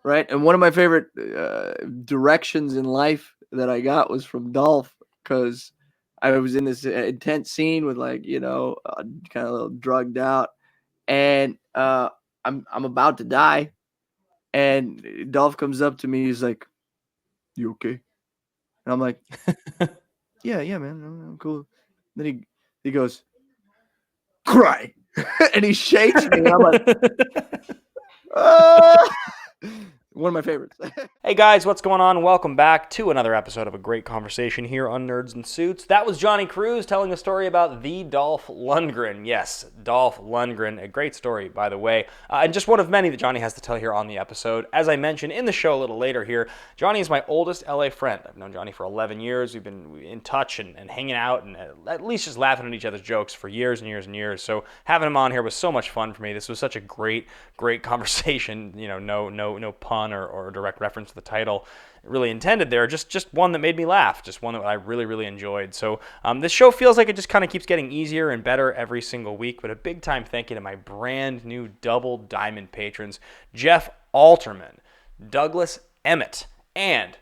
right? And one of my favorite directions in life that I got was from Dolph because I was in this intense scene with kind of a little drugged out, and I'm about to die, and Dolph comes up to me. He's like, "You okay?" And I'm like, "Yeah, man, I'm cool." Then he goes, "Cry," and he shakes me, and I'm like, "Ah!" One of my favorites. Hey guys, what's going on? Welcome back to another episode of A Great Conversation here on Nerds and Suits. That was Jonny Cruz telling a story about the Dolph Lundgren. Yes, Dolph Lundgren. A great story, by the way. And just one of many that Jonny has to tell here on the episode. As I mentioned in the show a little later here, Jonny is my oldest LA friend. I've known Jonny for 11 years. We've been in touch and hanging out and at least just laughing at each other's jokes for years and years and years. So having him on here was so much fun for me. This was such a great conversation. You know, no pun or direct reference to the title really intended there, just one that made me laugh, just one that I really enjoyed. So this show feels like it just kind of keeps getting easier and better every single week. But a big time thank you to my brand new Double Diamond patrons, Jeff Alterman, Douglas Emmett, and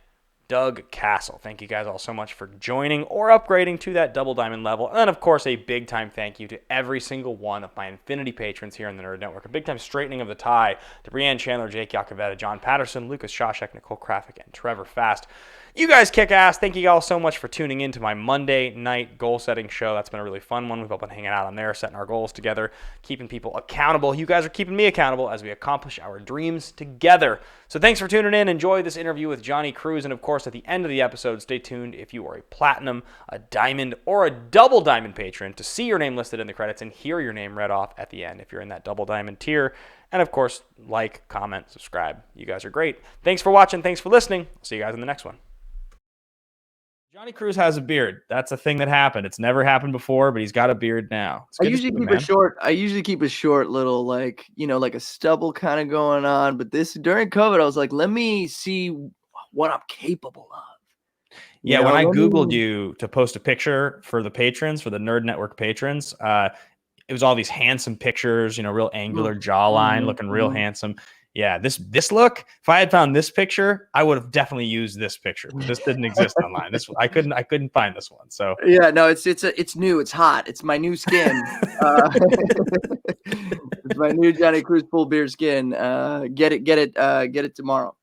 Doug Castle. Thank you guys all so much for joining or upgrading to that Double Diamond level. And then, of course, a big time thank you to every single one of my Infinity patrons here in the Nerd Network. A big time straightening of the tie to Brianne Chandler, Jake Yakavetta, John Patterson, Lucas Shawshek, Nicole Krafik, and Trevor Fast. You guys kick ass. Thank you all so much for tuning in to my Monday night goal setting show. That's been a really fun one. We've all been hanging out on there, setting our goals together, keeping people accountable. You guys are keeping me accountable as we accomplish our dreams together. So thanks for tuning in. Enjoy this interview with Jonny Cruz. And of course, at the end of the episode, stay tuned if you are a platinum, a diamond, or a double diamond patron to see your name listed in the credits and hear your name read off at the end if you're in that double diamond tier. And of course, like, comment, subscribe. You guys are great. Thanks for watching. Thanks for listening. I'll see you guys in the next one. Jonny Cruz has a beard. That's a thing that happened. It's never happened before, but he's got a beard now. I usually keep a short little, like a stubble kind of going on. But during COVID, I was like, let me see what I'm capable of. Yeah, when I Googled you to post a picture for the patrons, for the Nerd Network patrons, it was all these handsome pictures, real angular jawline, looking real handsome. Yeah, this look, if I had found this picture, I would have definitely used this picture. But this didn't exist online. I couldn't find this one. So yeah, no, it's new, it's hot, it's my new skin. It's my new Jonny Cruz full beard skin. Get it tomorrow.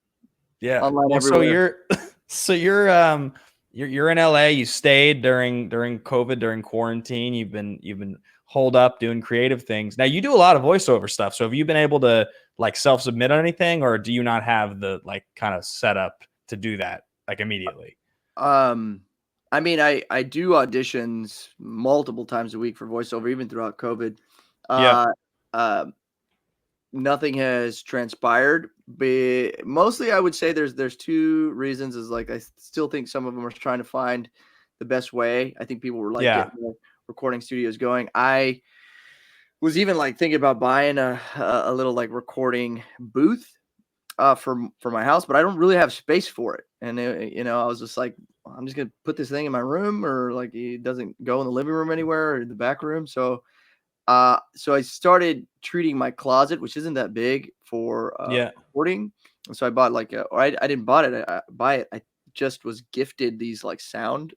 Yeah. Online everywhere. So you're in LA. You stayed during COVID, during quarantine. You've been holed up doing creative things. Now you do a lot of voiceover stuff. So have you been able to like self-submit on anything, or do you not have the like kind of setup to do that like immediately? I mean, I do auditions multiple times a week for voiceover, even throughout COVID. Nothing has transpired, but mostly I would say there's two reasons. Is like I still think some of them are trying to find the best way. I think people were like getting their recording studios going. I was even like thinking about buying a little like recording booth for my house, but I don't really have space for it. And I was just like, I'm just gonna put this thing in my room, or like it doesn't go in the living room anywhere or the back room. So I started treating my closet, which isn't that big, for recording. So I bought like I didn't buy it. I just was gifted these like sound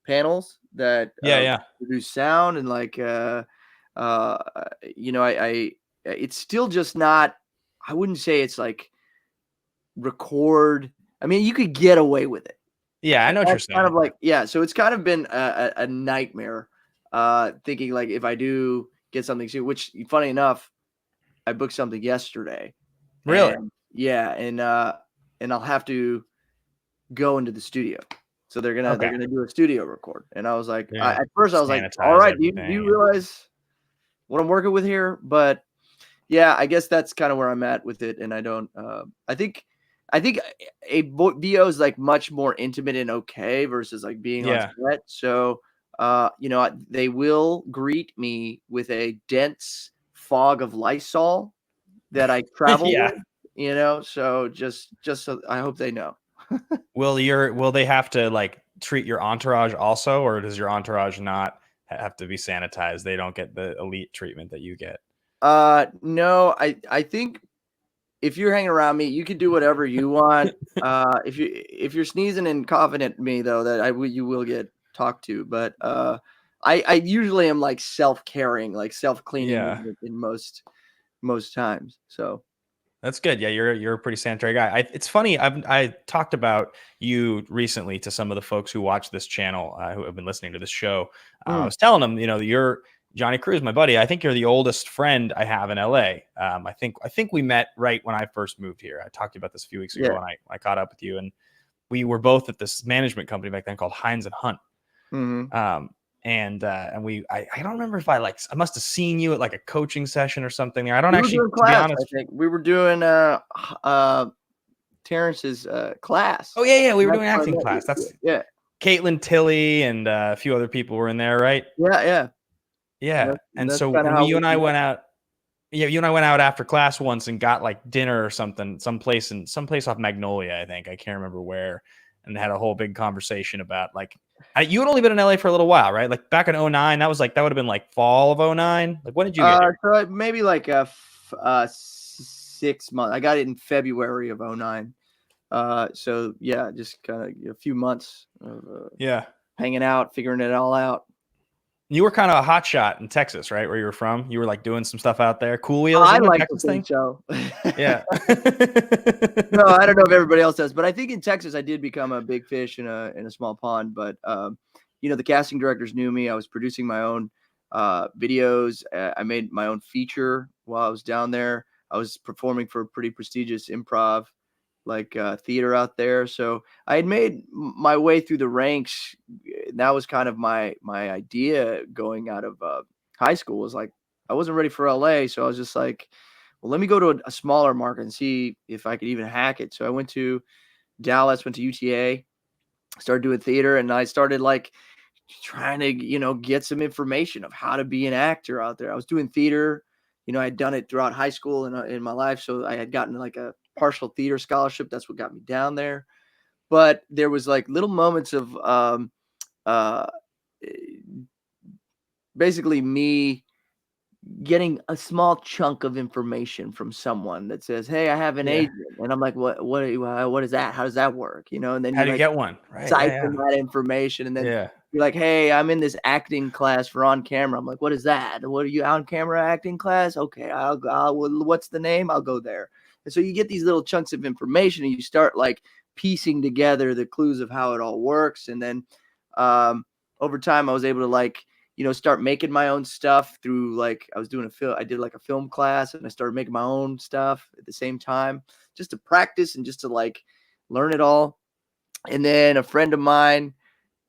panels that produce sound, and like it's still just not. I wouldn't say it's like record. I mean, you could get away with it. Yeah, I know what you're saying. Kind of like so it's kind of been a nightmare. Thinking like if I do get something soon, which funny enough, I booked something yesterday. Really? And I'll have to go into the studio. So they're gonna do a studio record. And I was like, at first I was like, all right, do you realize what I'm working with here? But yeah, I guess that's kind of where I'm at with it. And I don't. I think a VO is like much more intimate and okay versus like being on set. So. They will greet me with a dense fog of Lysol that I travel with, so just so I hope they know. Will they have to like treat your entourage also, or does your entourage not have to be sanitized? They don't get the elite treatment that you get. No, I think if you're hanging around me, you can do whatever you want. If you're sneezing and coughing at me though, you will get talked to. But I usually am like self-caring, like self-cleaning in most times. So that's good. Yeah, you're a pretty sanitary guy. It's funny. I talked about you recently to some of the folks who watch this channel who have been listening to this show. I was telling them, you're Jonny Cruz, my buddy. I think you're the oldest friend I have in LA. I think we met right when I first moved here. I talked to you about this a few weeks ago, and I caught up with you, and we were both at this management company back then called Hines and Hunt. And I don't remember if I must have seen you at like a coaching session or something there. I don't actually, to be honest. I think we were doing Terrence's class. Oh yeah, we were doing acting class. That's Caitlin Tilley and a few other people were in there, right? Yeah. And so when you and I went out, you and I went out after class once and got like dinner or something, someplace off Magnolia, I think. I can't remember where, and had a whole big conversation about like. You had only been in LA for a little while, right? Like back in 2009, that would have been like fall of 2009. Like when did you get here? So maybe like 6 months. I got it in February of 2009. So yeah, just kind of a few months of hanging out, figuring it all out. You were kind of a hot shot in Texas, right? Where you were from? You were like doing some stuff out there. Cool Wheels. I like to think so. Yeah. No, I don't know if everybody else does, but I think in Texas I did become a big fish in a small pond. But the casting directors knew me. I was producing my own videos. I made my own feature while I was down there. I was performing for a pretty prestigious improv theater out there. So I had made my way through the ranks. That was kind of my idea going out of high school, was like, I wasn't ready for LA. So I was just like, well, let me go to a smaller market and see if I could even hack it. So I went to Dallas, went to UTA, started doing theater, and I started like trying to, get some information of how to be an actor out there. I was doing theater, I'd done it throughout high school and in my life. So I had gotten like a partial theater scholarship. That's what got me down there. But there was like little moments of basically me getting a small chunk of information from someone that says, "Hey, I have an agent," and I'm like, "What is that? How does that work?" And then how do you get one? Right. Siphon that information, and then you're like, "Hey, I'm in this acting class for on camera." I'm like, "What is that? What are you on camera acting class? Okay, I'll what's the name? I'll go there." And so you get these little chunks of information, and you start like piecing together the clues of how it all works, and then over time, I was able to start making my own stuff through I was doing I did like a film class, and I started making my own stuff at the same time just to practice and just to learn it all. And then a friend of mine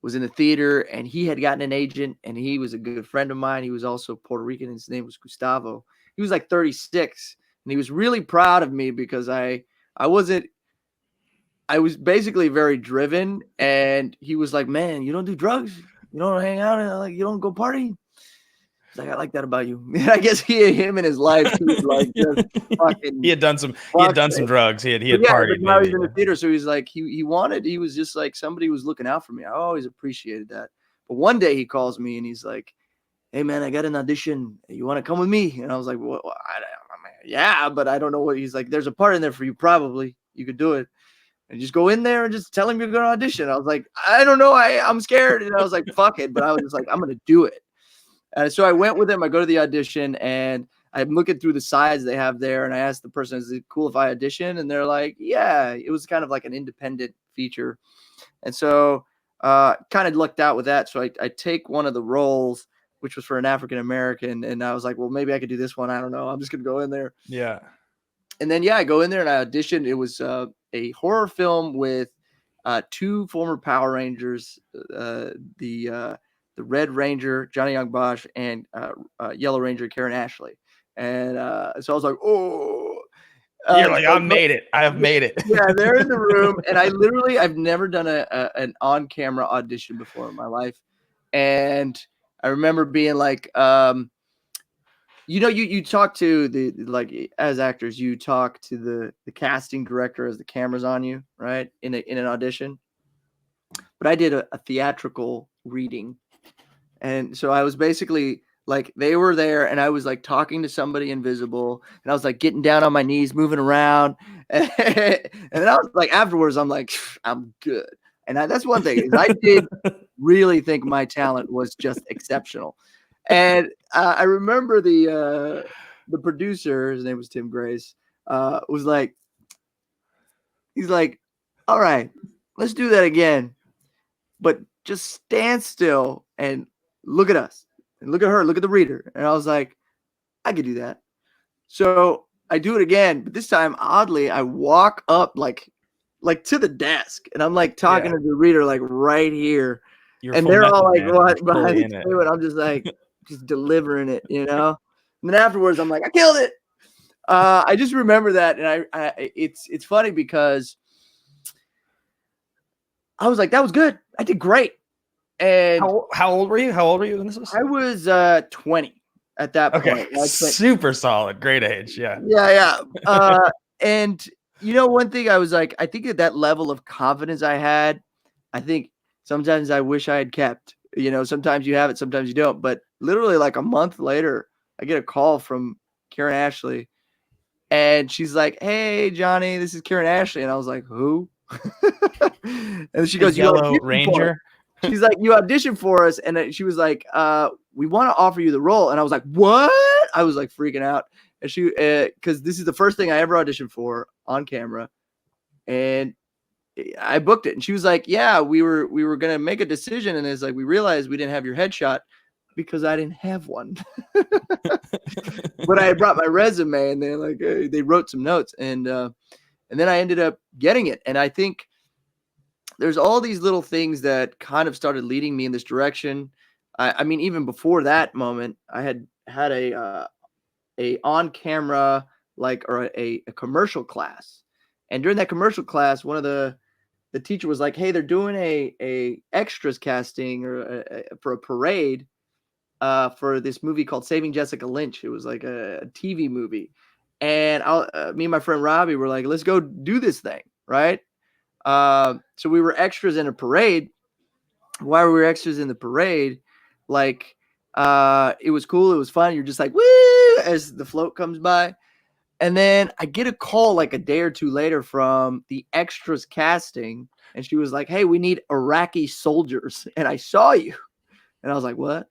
was in the theater, and he had gotten an agent, and he was a good friend of mine. He was also Puerto Rican, and his name was Gustavo. He was like 36, and he was really proud of me because I was basically very driven, and he was like, "Man, you don't do drugs? You don't hang out, and you don't go party?" He's like, "I like that about you." I guess him in his life, he was just fucking. He had done some drugs. He had partied. Now he's in the theater, so he's like, he was just like somebody was looking out for me. I always appreciated that. But one day he calls me and he's like, "Hey man, I got an audition. You want to come with me?" And I was like, "Well, yeah, but I don't know what." He's like, "There's a part in there for you. Probably you could do it." And just go in there and just tell him you're going to audition. I was like, "I don't know. I'm scared." And I was like, "Fuck it." But I was just like, "I'm going to do it." So I went with him. I go to the audition, and I'm looking through the sides they have there. And I asked the person, "Is it cool if I audition?" And they're like, "Yeah." It was kind of like an independent feature. And so kind of lucked out with that. So I take one of the roles, which was for an African-American. And I was like, well, maybe I could do this one. I don't know. I'm just going to go in there. Yeah. And then, I go in there and I auditioned. It was a horror film with two former Power Rangers, the Red Ranger, Johnny Young Bosch, and Yellow Ranger, Karen Ashley. And so I was like, oh. You're like, I made it. I have made it. Yeah, they're in the room. And I've never done an on-camera audition before in my life. And I remember being like, you talk to as actors, you talk to the casting director as the camera's on you, right? In an audition. But I did a theatrical reading. And so I was basically Like they were there, and I was like talking to somebody invisible, and I was like getting down on my knees, moving around, and then I was like, afterwards, I'm like, I'm good. And that's one thing is I did really think my talent was just exceptional. And I remember the producer, his name was Tim Grace, was like, he's like, all right, let's do that again, but just stand still and look at us and look at her, look at the reader. And I was like, I could do that. So I do it again, but this time, oddly, I walk up like to the desk, and I'm like talking to the reader like right here, and they're all like behind the table, and I'm just like just delivering it, you know. And then afterwards, I'm like, I killed it. I just remember that, and it's funny because I was like, that was good. I did great. And how old were you? How old were you when this was? I was 20 at that point. Okay, super solid, great age. Yeah. And you know, one thing I was like, I think at that level of confidence I had, I think sometimes I wish I had kept. You know, sometimes you have it, sometimes you don't. But literally, like a month later, I get a call from Karen Ashley, and she's like, "Hey, Johnny, this is Karen Ashley," and I was like, "Who?" And she goes, "Yellow Ranger." She's like, "You auditioned for us," and she was like, "We want to offer you the role," and I was like, "What?" I was like freaking out, and she, because this is the first thing I ever auditioned for on camera, and I booked it, and she was like, "Yeah, we were gonna make a decision, and it's like we realized we didn't have your headshot because I didn't have one, but I had brought my resume, and they like they wrote some notes, and then I ended up getting it, and I think." There's all these little things that kind of started leading me in this direction. I mean, even before that moment, I had a on camera or a commercial class, and during that commercial class, one of the teacher was like, "Hey, they're doing a extras casting for a parade for this movie called Saving Jessica Lynch." It was like a TV movie, and me and my friend Robbie were like, "Let's go do this thing, right?" So we were extras in a parade. While we were extras in the parade, like it was cool, it was fun. You're just like woo as the float comes by. And then I get a call like a day or two later from the extras casting, and she was like, "Hey, we need Iraqi soldiers, and I saw you." And I was like, "What?"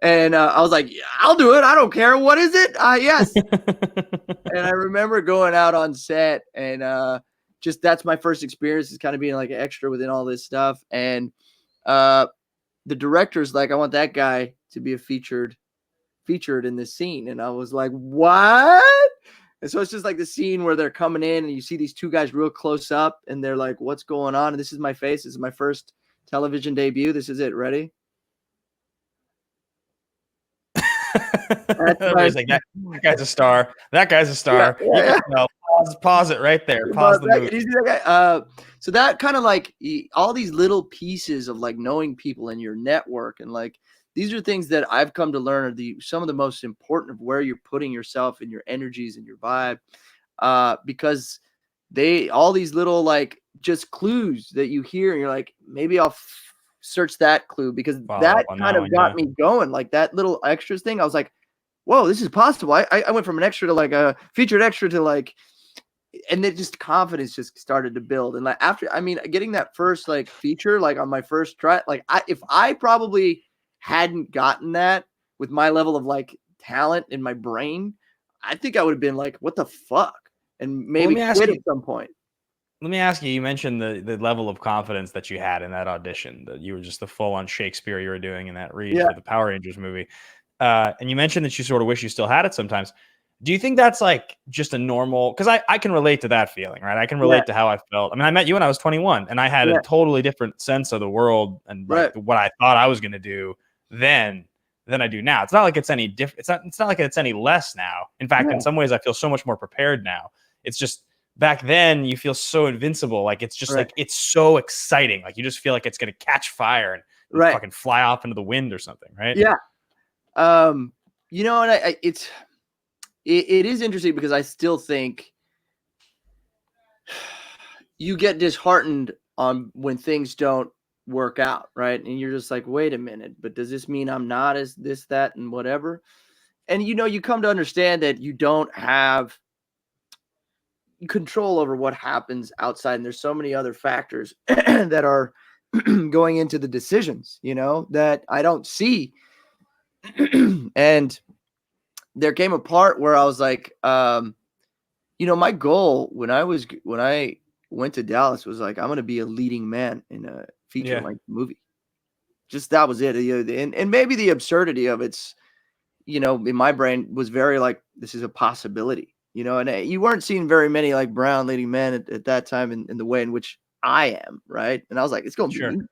And I was like, "Yeah, I'll do it. I don't care. What is it?" Yes. And I remember going out on set, and just that's my first experience is kind of being like an extra within all this stuff. And the director's like, "I want that guy to be featured in this scene." And I was like, "What?" And so it's just like the scene where they're coming in and you see these two guys real close up, and they're like, "What's going on?" And this is my face. This is my first television debut. This is it. Ready? Everybody's like, that guy's a star. That guy's a star. Yeah. No, pause it right there. Pause the movie. Can you see that guy? So that kind of like all these little pieces of like knowing people in your network, and like these are things that I've come to learn are some of the most important of where you're putting yourself and your energies and your vibe, because all these little like just clues that you hear, and you're like, maybe I'll search that clue, because that kind of got me going. Like that little extras thing, I was like, whoa, this is possible. I went from an extra to like a featured extra to like, and then just confidence just started to build. And like after, I mean, getting that first like feature, like on my first try, like if I probably hadn't gotten that with my level of like talent in my brain, I think I would have been like, what the fuck? And maybe quit at some point. Let me ask you, you mentioned the level of confidence that you had in that audition, that you were just the full on Shakespeare you were doing in that read for the Power Rangers movie. And you mentioned that you sort of wish you still had it sometimes. Do you think that's like just a normal, because I can relate to that feeling, right? I can relate to how I felt. I mean, I met you when I was 21, and I had a totally different sense of the world and like what I thought I was going to do then than I do now. It's not like it's any different. It's not like it's any less now. In fact, in some ways, I feel so much more prepared now. It's just back then you feel so invincible. Like it's just like it's so exciting. Like you just feel like it's going to catch fire and fucking fly off into the wind or something, right? Yeah. You know, and it is interesting because I still think you get disheartened on when things don't work out, right? And you're just like, wait a minute, but does this mean I'm not as this, that, and whatever? And you come to understand that you don't have control over what happens outside, and there's so many other factors that are going into the decisions, that I don't see. And there came a part where I was like, my goal when I went to Dallas was like, I'm going to be a leading man in a feature length movie. Just that was it. And maybe the absurdity of it's, in my brain was very like, this is a possibility, and you weren't seeing very many like brown leading men at that time in the way in which I am. Right. And I was like, it's going to be me.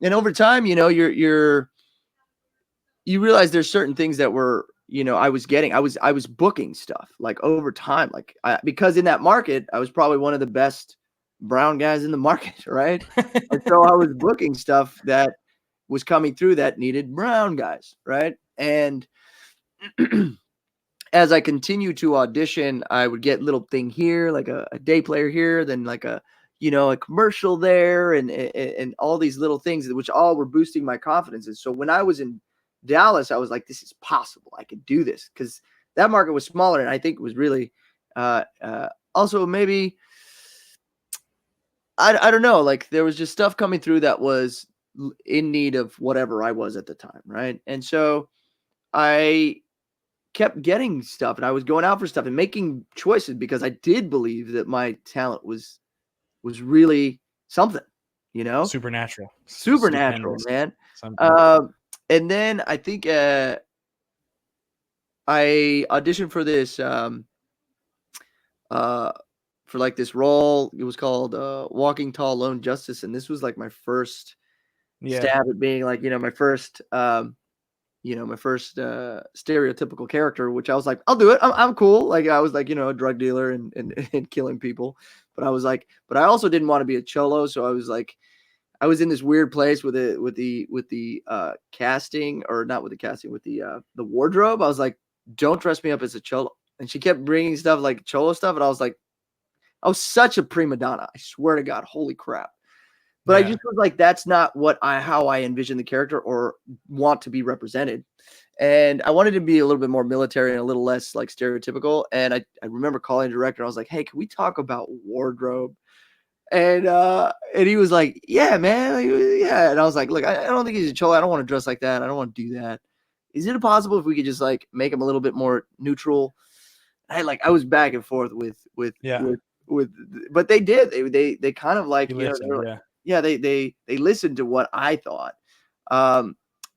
And over time, you realize there's certain things that were, I was booking stuff like over time, like because in that market, I was probably one of the best brown guys in the market. Right. And so I was booking stuff that was coming through that needed brown guys. Right. And as I continue to audition, I would get little thing here, like a day player here, then like a commercial there, and all these little things, which all were boosting my confidence. And so when I was in Dallas, I was like, this is possible. I could do this, because that market was smaller, and I think it was really also maybe I don't know, like there was just stuff coming through that was in need of whatever I was at the time, right? And so I kept getting stuff, and I was going out for stuff and making choices because I did believe that my talent was really something, supernatural, man. And then I think I auditioned for this for like this role. It was called Walking Tall Lone Justice, and this was like my first stab at being like my first stereotypical character, which I was like, I'll do it. I'm cool. Like I was like, a drug dealer and killing people. But I was like, but I also didn't want to be a cholo. So I was like, I was in this weird place with the casting, or not with the casting, with the wardrobe. I was like, don't dress me up as a cholo. And she kept bringing stuff like cholo stuff. And I was like, I was such a prima donna. I swear to God, holy crap. But I just was like, that's not how I envision the character or want to be represented. And I wanted to be a little bit more military and a little less like stereotypical. And I remember calling the director. I was like, hey, can we talk about wardrobe? And he was like, yeah, man. Yeah. And I was like, look, I don't think he's a cholo. I don't want to dress like that. I don't want to do that. Is it possible if we could just like make him a little bit more neutral? I was back and forth with, but they did. They kind of like, they listened to what I thought.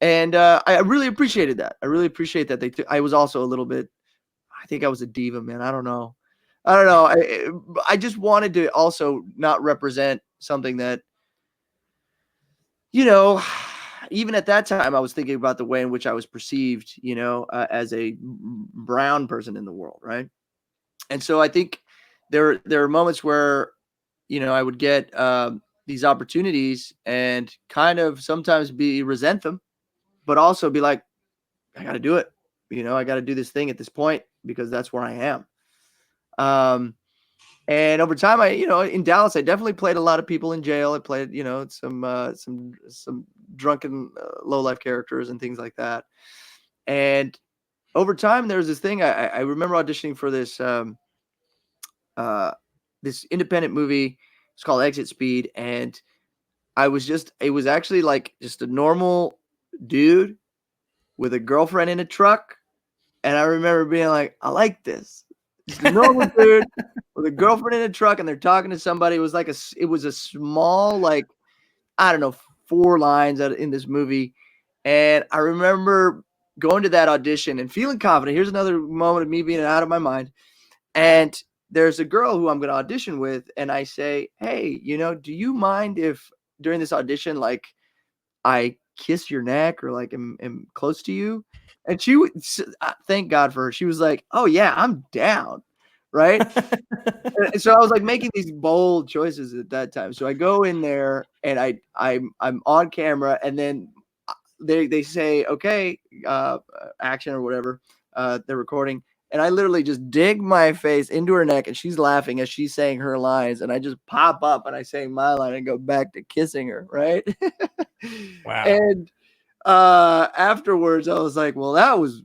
And I really appreciated that. I really appreciate that I was also a little bit, I think I was a diva, man. I don't know. I just wanted to also not represent something that, even at that time, I was thinking about the way in which I was perceived, as a brown person in the world. Right. And so I think there are moments where, I would get these opportunities and kind of sometimes resent them, but also be like, I got to do it. I got to do this thing at this point because that's where I am. And over time, in Dallas, I definitely played a lot of people in jail. I played, some drunken low life characters and things like that. And over time, there was this thing. I remember auditioning for this this independent movie. It's called Exit Speed, and it was actually like just a normal dude with a girlfriend in a truck. And I remember being like, I like this. Just a normal dude with a girlfriend in a truck, and they're talking to somebody. It was a small, like, I don't know, 4 lines in this movie. And I remember going to that audition and feeling confident. Here's another moment of me being out of my mind. And there's a girl who I'm going to audition with, and I say, hey, do you mind if during this audition, like, I kiss your neck or like am close to you? And she would, thank God for her. She was like, oh yeah, I'm down. Right. And so I was like making these bold choices at that time. So I go in there and I'm on camera, and then they say, okay, action or whatever, they're recording. And I literally just dig my face into her neck, and she's laughing as she's saying her lines. And I just pop up and I say my line and go back to kissing her. Right. Wow. And afterwards, I was like, well, that was,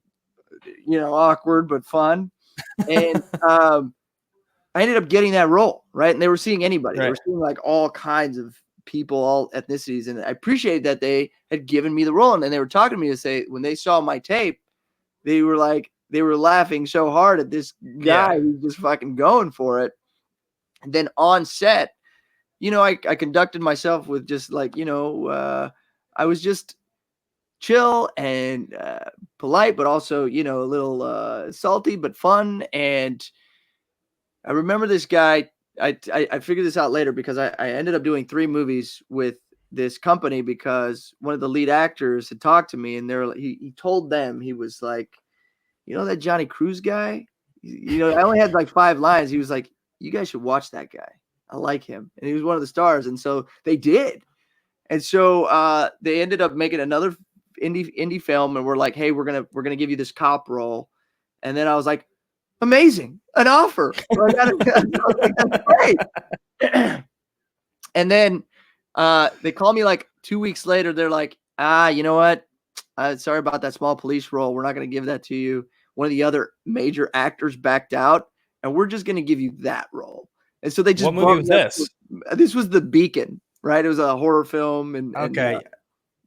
awkward, but fun. And I ended up getting that role. Right. And they were seeing anybody. They were seeing like all kinds of people, all ethnicities. And I appreciated that they had given me the role. And then they were talking to me to say, when they saw my tape, they were laughing so hard at this guy who's just fucking going for it. And then on set, I conducted myself with just like, I was just chill and polite, but also, a little salty, but fun. And I remember this guy, I figured this out later because I ended up doing 3 movies with this company because one of the lead actors had talked to me, and he told them, he was like, that Jonny Cruz guy, I only had like 5 lines. He was like, you guys should watch that guy. I like him. And he was one of the stars. And so they did. And so they ended up making another indie film, and we're like, hey, we're going to give you this cop role. And then I was like, amazing, an offer. I was like, that's great. And then they call me like 2 weeks later. They're like, you know what? Sorry about that small police role. We're not going to give that to you. One of the other major actors backed out, and we're just going to give you that role. And so they just. What movie was this? This was The Beacon, right? It was a horror film. Okay.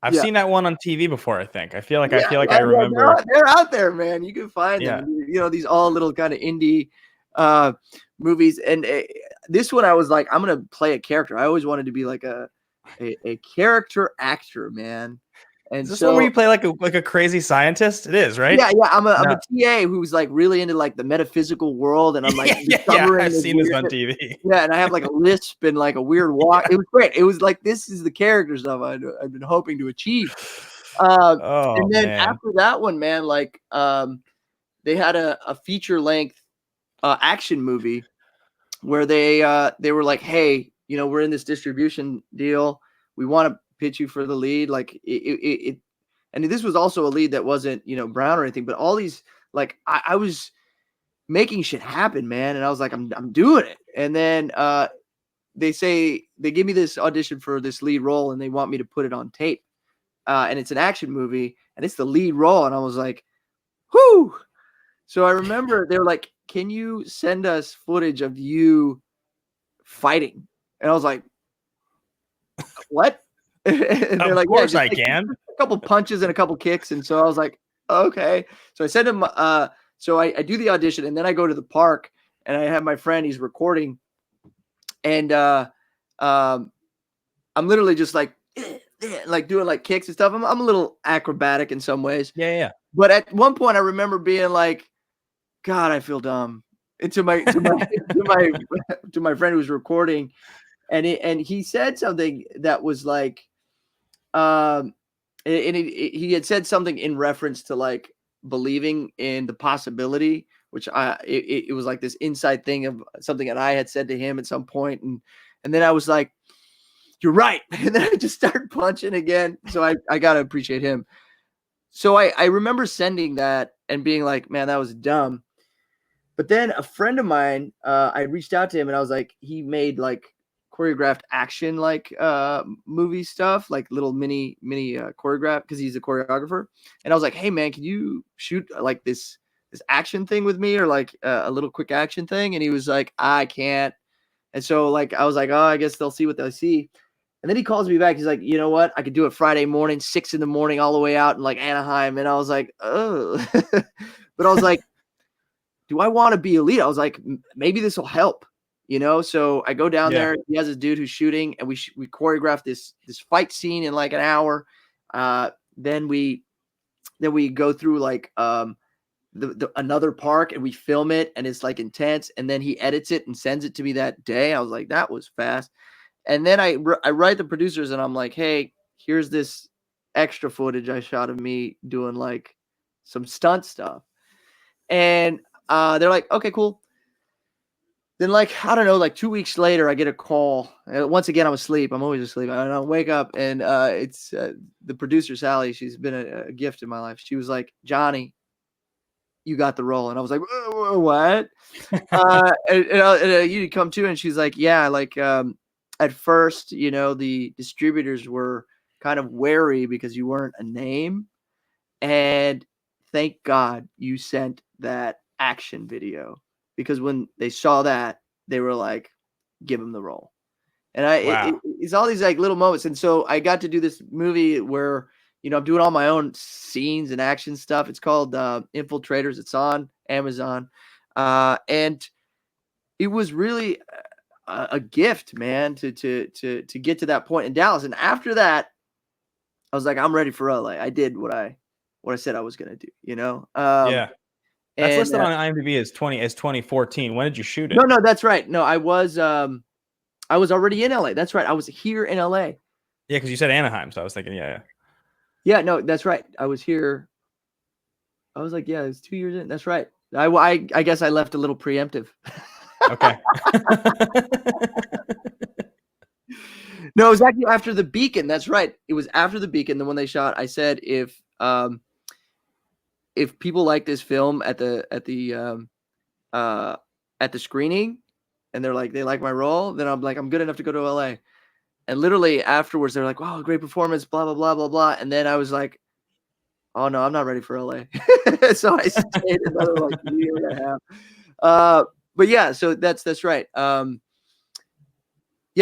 I've seen that one on TV before, I think. I feel like I remember. They're out there, man. You can find them. These all little kind of indie movies. And this one, I was like, I'm going to play a character. I always wanted to be like a character actor, man. And is this one where you play like a crazy scientist? It is, right? Yeah. I'm a TA who's like really into like the metaphysical world, and I'm like, I've seen this on TV. Yeah, and I have like a lisp and like a weird walk. It was great. It was like, this is the character stuff I've been hoping to achieve. And then after that one, man, like they had a feature length action movie where they were like, hey, we're in this distribution deal. We want to pitch you for the lead. Like it and this was also a lead that wasn't, brown or anything, but all these, like, I was making shit happen, man. And I was like, I'm doing it. And then they give me this audition for this lead role, and they want me to put it on tape. And it's an action movie, and it's the lead role. And I was like, whoo. So I remember they were like, can you send us footage of you fighting? And I was like, what? And they're like, of course I can. A couple punches and a couple kicks. And so I was like, okay. So I sent him, so I do the audition, and then I go to the park, and I have my friend, he's recording. And I'm literally just like doing like kicks and stuff. I'm a little acrobatic in some ways. Yeah. But at one point I remember being like, God, I feel dumb. And to my to my friend who was recording, and he said something that was like, and he had said something in reference to like believing in the possibility, which it was like this inside thing of something that I had said to him at some point, and then I was like, you're right. And then I just started punching again. So I got to appreciate him. So I remember sending that and being like, man, that was dumb. But then a friend of mine, I reached out to him, and I was like, he made like choreographed action, like movie stuff, like little mini choreograph, because he's a choreographer. And I was like, hey man, can you shoot like this action thing with me, or like a little quick action thing? And he was like, I can't. And so like, I was like, oh, I guess they'll see what they see. And then he calls me back. He's like, you know what? I could do it Friday morning, 6 a.m, all the way out in like Anaheim. And I was like, oh, but I was like, do I want to be a lead? I was like, maybe this will help, So I go down there. He has this dude who's shooting, and we choreograph this fight scene in like an hour. Then we go through like another park, and we film it, and it's like intense. And then he edits it and sends it to me that day. I was like, that was fast. And then I write the producers, and I'm like, hey, here's this extra footage I shot of me doing like some stunt stuff. And they're like, okay, cool. Then like, I don't know, like 2 weeks later, I get a call. Once again, I'm asleep. I'm always asleep. I wake up, and it's the producer, Sally. She's been a gift in my life. She was like, Johnny, you got the role. And I was like, what? You come to, and she's like, yeah, like, at first, the distributors were kind of wary because you weren't a name. And thank God you sent that action video, because when they saw that, they were like, give him the role. And it's all these like little moments. And so I got to do this movie where, I'm doing all my own scenes and action stuff. It's called Infiltrators. It's on Amazon. And it was really a gift, man, to get to that point in Dallas. And after that, I was like, I'm ready for LA. I did what I said I was going to do, Yeah. That's and, listed on IMDb as 2014. When did you shoot it? No, that's right. No, I was already in LA. That's right. I was here in LA. Yeah, because you said Anaheim, so I was thinking, Yeah, no, that's right. I was here. I was like, yeah, it was 2 years in. That's right. I guess I left a little preemptive. Okay. No, it was actually after the Beacon. That's right. It was after the Beacon. The one they shot. I said, if people like this film at the screening, and they're like, they like my role, then I'm like, I'm good enough to go to LA. And literally afterwards, they're like, wow, great performance, blah, blah, blah, blah, blah. And then I was like, oh no, I'm not ready for LA. So I stayed another like year and a half. But yeah, so that's right. Yeah,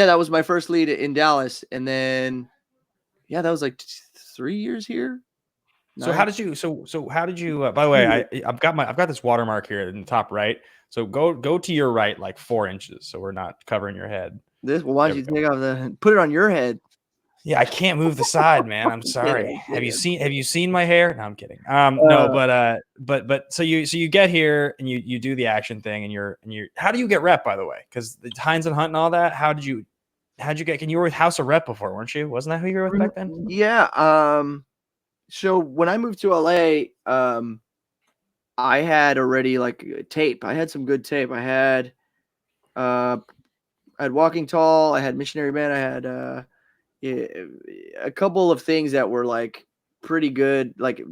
that was my first lead in Dallas. And then, yeah, that was like 3 years here. So how did you? So how did you? By the way, I've got this watermark here in the top right. So go to your right like 4 inches, so we're not covering your head. Why don't you take off put it on your head? Yeah, I can't move the side, man. I'm sorry. Have you seen my hair? No, I'm kidding. No, but so you get here and you do the action thing, and you're how do you get rep, by the way? Because the Hines and Hunt and all that. How'd you get? You were with House of Rep before, weren't you? Wasn't that who you were with back then? Yeah. So when I moved to LA, I had already like tape. I had some good tape. I had Walking Tall. I had Missionary Man. I had a couple of things that were like pretty good, like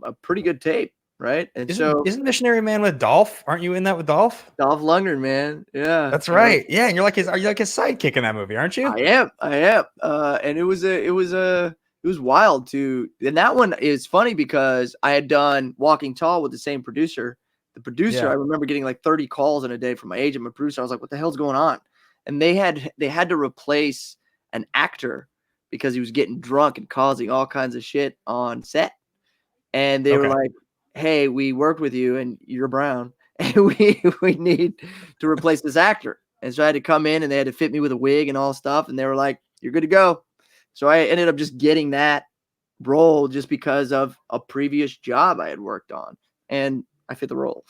a pretty good tape, right? And isn't Missionary Man with Dolph? Aren't you in that with Dolph? Dolph Lundgren, man. Yeah, that's right. Yeah, and are you like his sidekick in that movie, aren't you? I am. And it was wild too. And that one is funny because I had done Walking Tall with the same producer. The producer, I remember getting like 30 calls in a day from my agent, my producer. I was like, what the hell's going on? And they had to replace an actor because he was getting drunk and causing all kinds of shit on set. And they were like, hey, we worked with you and you're brown, and we need to replace this actor. And so I had to come in, and they had to fit me with a wig and all stuff. And they were like, you're good to go. So I ended up just getting that role just because of a previous job I had worked on. And I fit the role.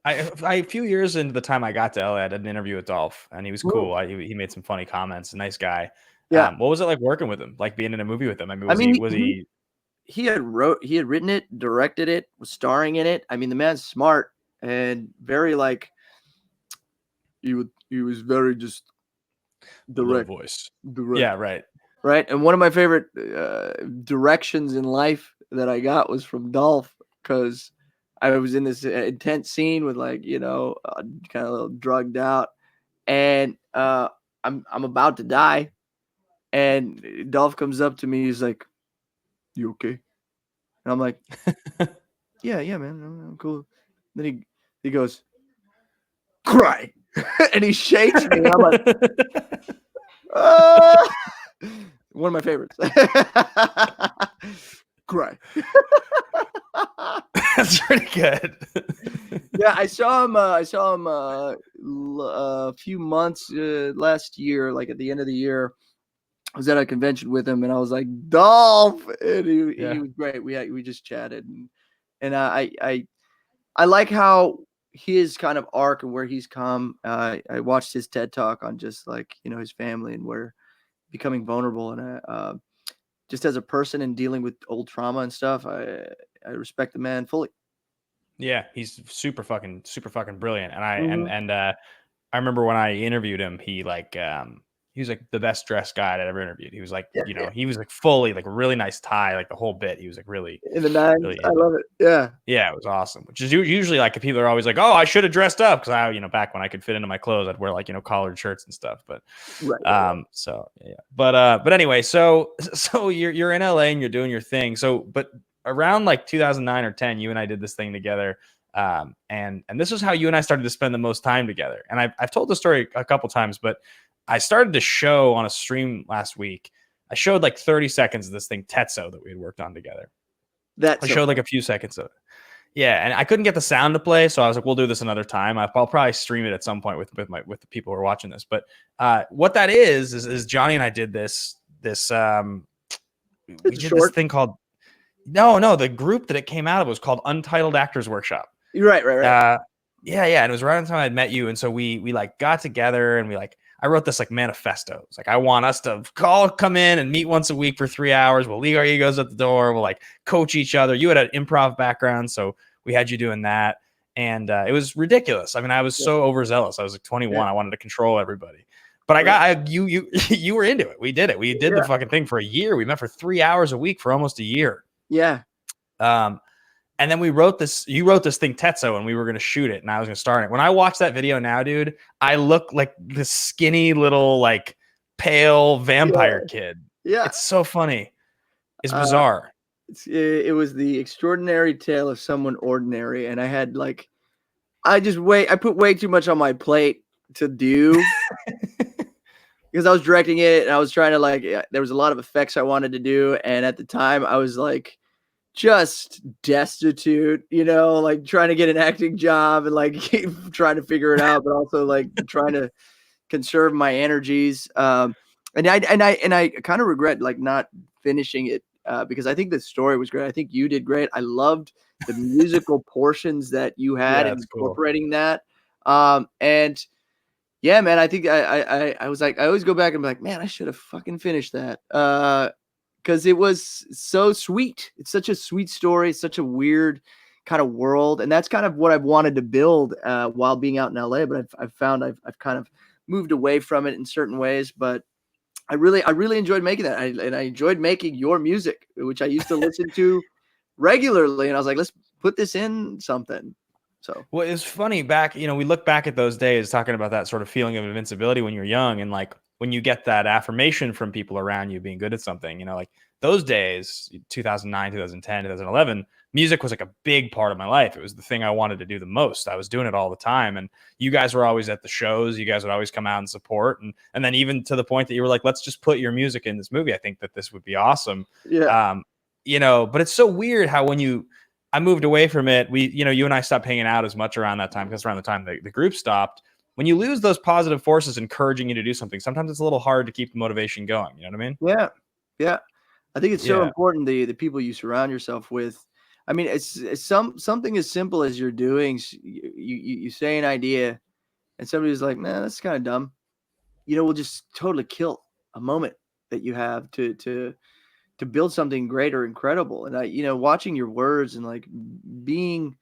I a few years into the time I got to LA, I did an interview with Dolph, and he was cool. He made some funny comments. A nice guy. Yeah. What was it like working with him? Like being in a movie with him? I mean, was he? He had written it, directed it, was starring in it. I mean, the man's smart and very like. He was very just direct voice. Direct. Yeah, right. Right. And one of my favorite directions in life that I got was from Dolph, because I was in this intense scene with like, kind of a little drugged out, and I'm about to die. And Dolph comes up to me. He's like, you okay? And I'm like, yeah, man, I'm cool. Then he goes, cry. And he shakes me. And I'm like, one of my favorites. Cry. That's pretty good. Yeah, I saw him a few months last year, like at the end of the year. I was at a convention with him, and I was like, Dolph, and he was great. We just chatted, and I like how his kind of arc and where he's come. I watched his TED talk on just like his family and where becoming vulnerable, and just as a person and dealing with old trauma and stuff, I respect the man fully. Yeah, he's super fucking brilliant, and I remember when I interviewed him, he like the best dressed guy I'd ever interviewed. He was like, he was like fully like a really nice tie, like the whole bit. He was like really in the 90s. really I love it. Yeah. Yeah, it was awesome. Which is usually like people are always like, oh, I should have dressed up because back when I could fit into my clothes, I'd wear like collared shirts and stuff. But so yeah. But anyway, so you're in LA and you're doing your thing. So but around like 2009 or 10, you and I did this thing together. And this is how you and I started to spend the most time together. And I've told the story a couple times, but I started to show on a stream last week. I showed like 30 seconds of this thing, Tetsuo, that we had worked on together. I showed like a few seconds of it. Yeah, and I couldn't get the sound to play, so I was like, we'll do this another time. I'll probably stream it at some point with the people who are watching this. But what that is Johnny and I did this we did this thing called the group that it came out of was called Untitled Actors Workshop. Right. Yeah, and it was right on the time I'd met you, and so we like got together and we like I wrote this like manifesto. It's like I want us to come in and meet once a week for 3 hours. We'll leave our egos at the door. We'll like coach each other. You had an improv background, so we had you doing that, and it was ridiculous. I mean, I was so overzealous. I was like 21. I wanted to control everybody. But you were into it. We did it. We did the fucking thing for a year. We met for 3 hours a week for almost a year. Yeah. And then you wrote this thing, Tetsuo, and we were going to shoot it and I was going to star in it. When I watch that video now, dude, I look like this skinny little, like pale vampire kid. Yeah. It's so funny. It's bizarre. It was the extraordinary tale of someone ordinary. And I had like, I put way too much on my plate to do because I was directing it and I was trying to there was a lot of effects I wanted to do. And at the time I was like, just destitute, like trying to get an acting job and like trying to figure it out, but also like trying to conserve my energies. And I kind of regret like not finishing it because I think the story was great. I think you did great. I loved the musical portions that you had and incorporating that. And yeah, man, I think I was like, I always go back and be like, man, I should have fucking finished that. Because it was so sweet. It's such a sweet story. It's such a weird kind of world. And that's kind of what I've wanted to build while being out in LA. But I've found I've kind of moved away from it in certain ways. But I really enjoyed making that. I enjoyed making your music, which I used to listen to regularly. And I was like, let's put this in something. So, well, it's funny we look back at those days talking about that sort of feeling of invincibility when you're young and like, when you get that affirmation from people around you being good at something, like those days, 2009, 2010, 2011, music was like a big part of my life. It was the thing I wanted to do the most. I was doing it all the time. And you guys were always at the shows. You guys would always come out and support. And then even to the point that you were like, let's just put your music in this movie. I think that this would be awesome. Yeah. But it's so weird how I moved away from it. You and I stopped hanging out as much around that time because around the time the group stopped. When you lose those positive forces encouraging you to do something, sometimes it's a little hard to keep the motivation going. You know what I mean? Yeah. Yeah. I think it's so important, the people you surround yourself with. I mean, it's something as simple as you're doing. You say an idea and somebody's like, man, that's kind of dumb. Will just totally kill a moment that you have to build something great or incredible. And watching your words and like being,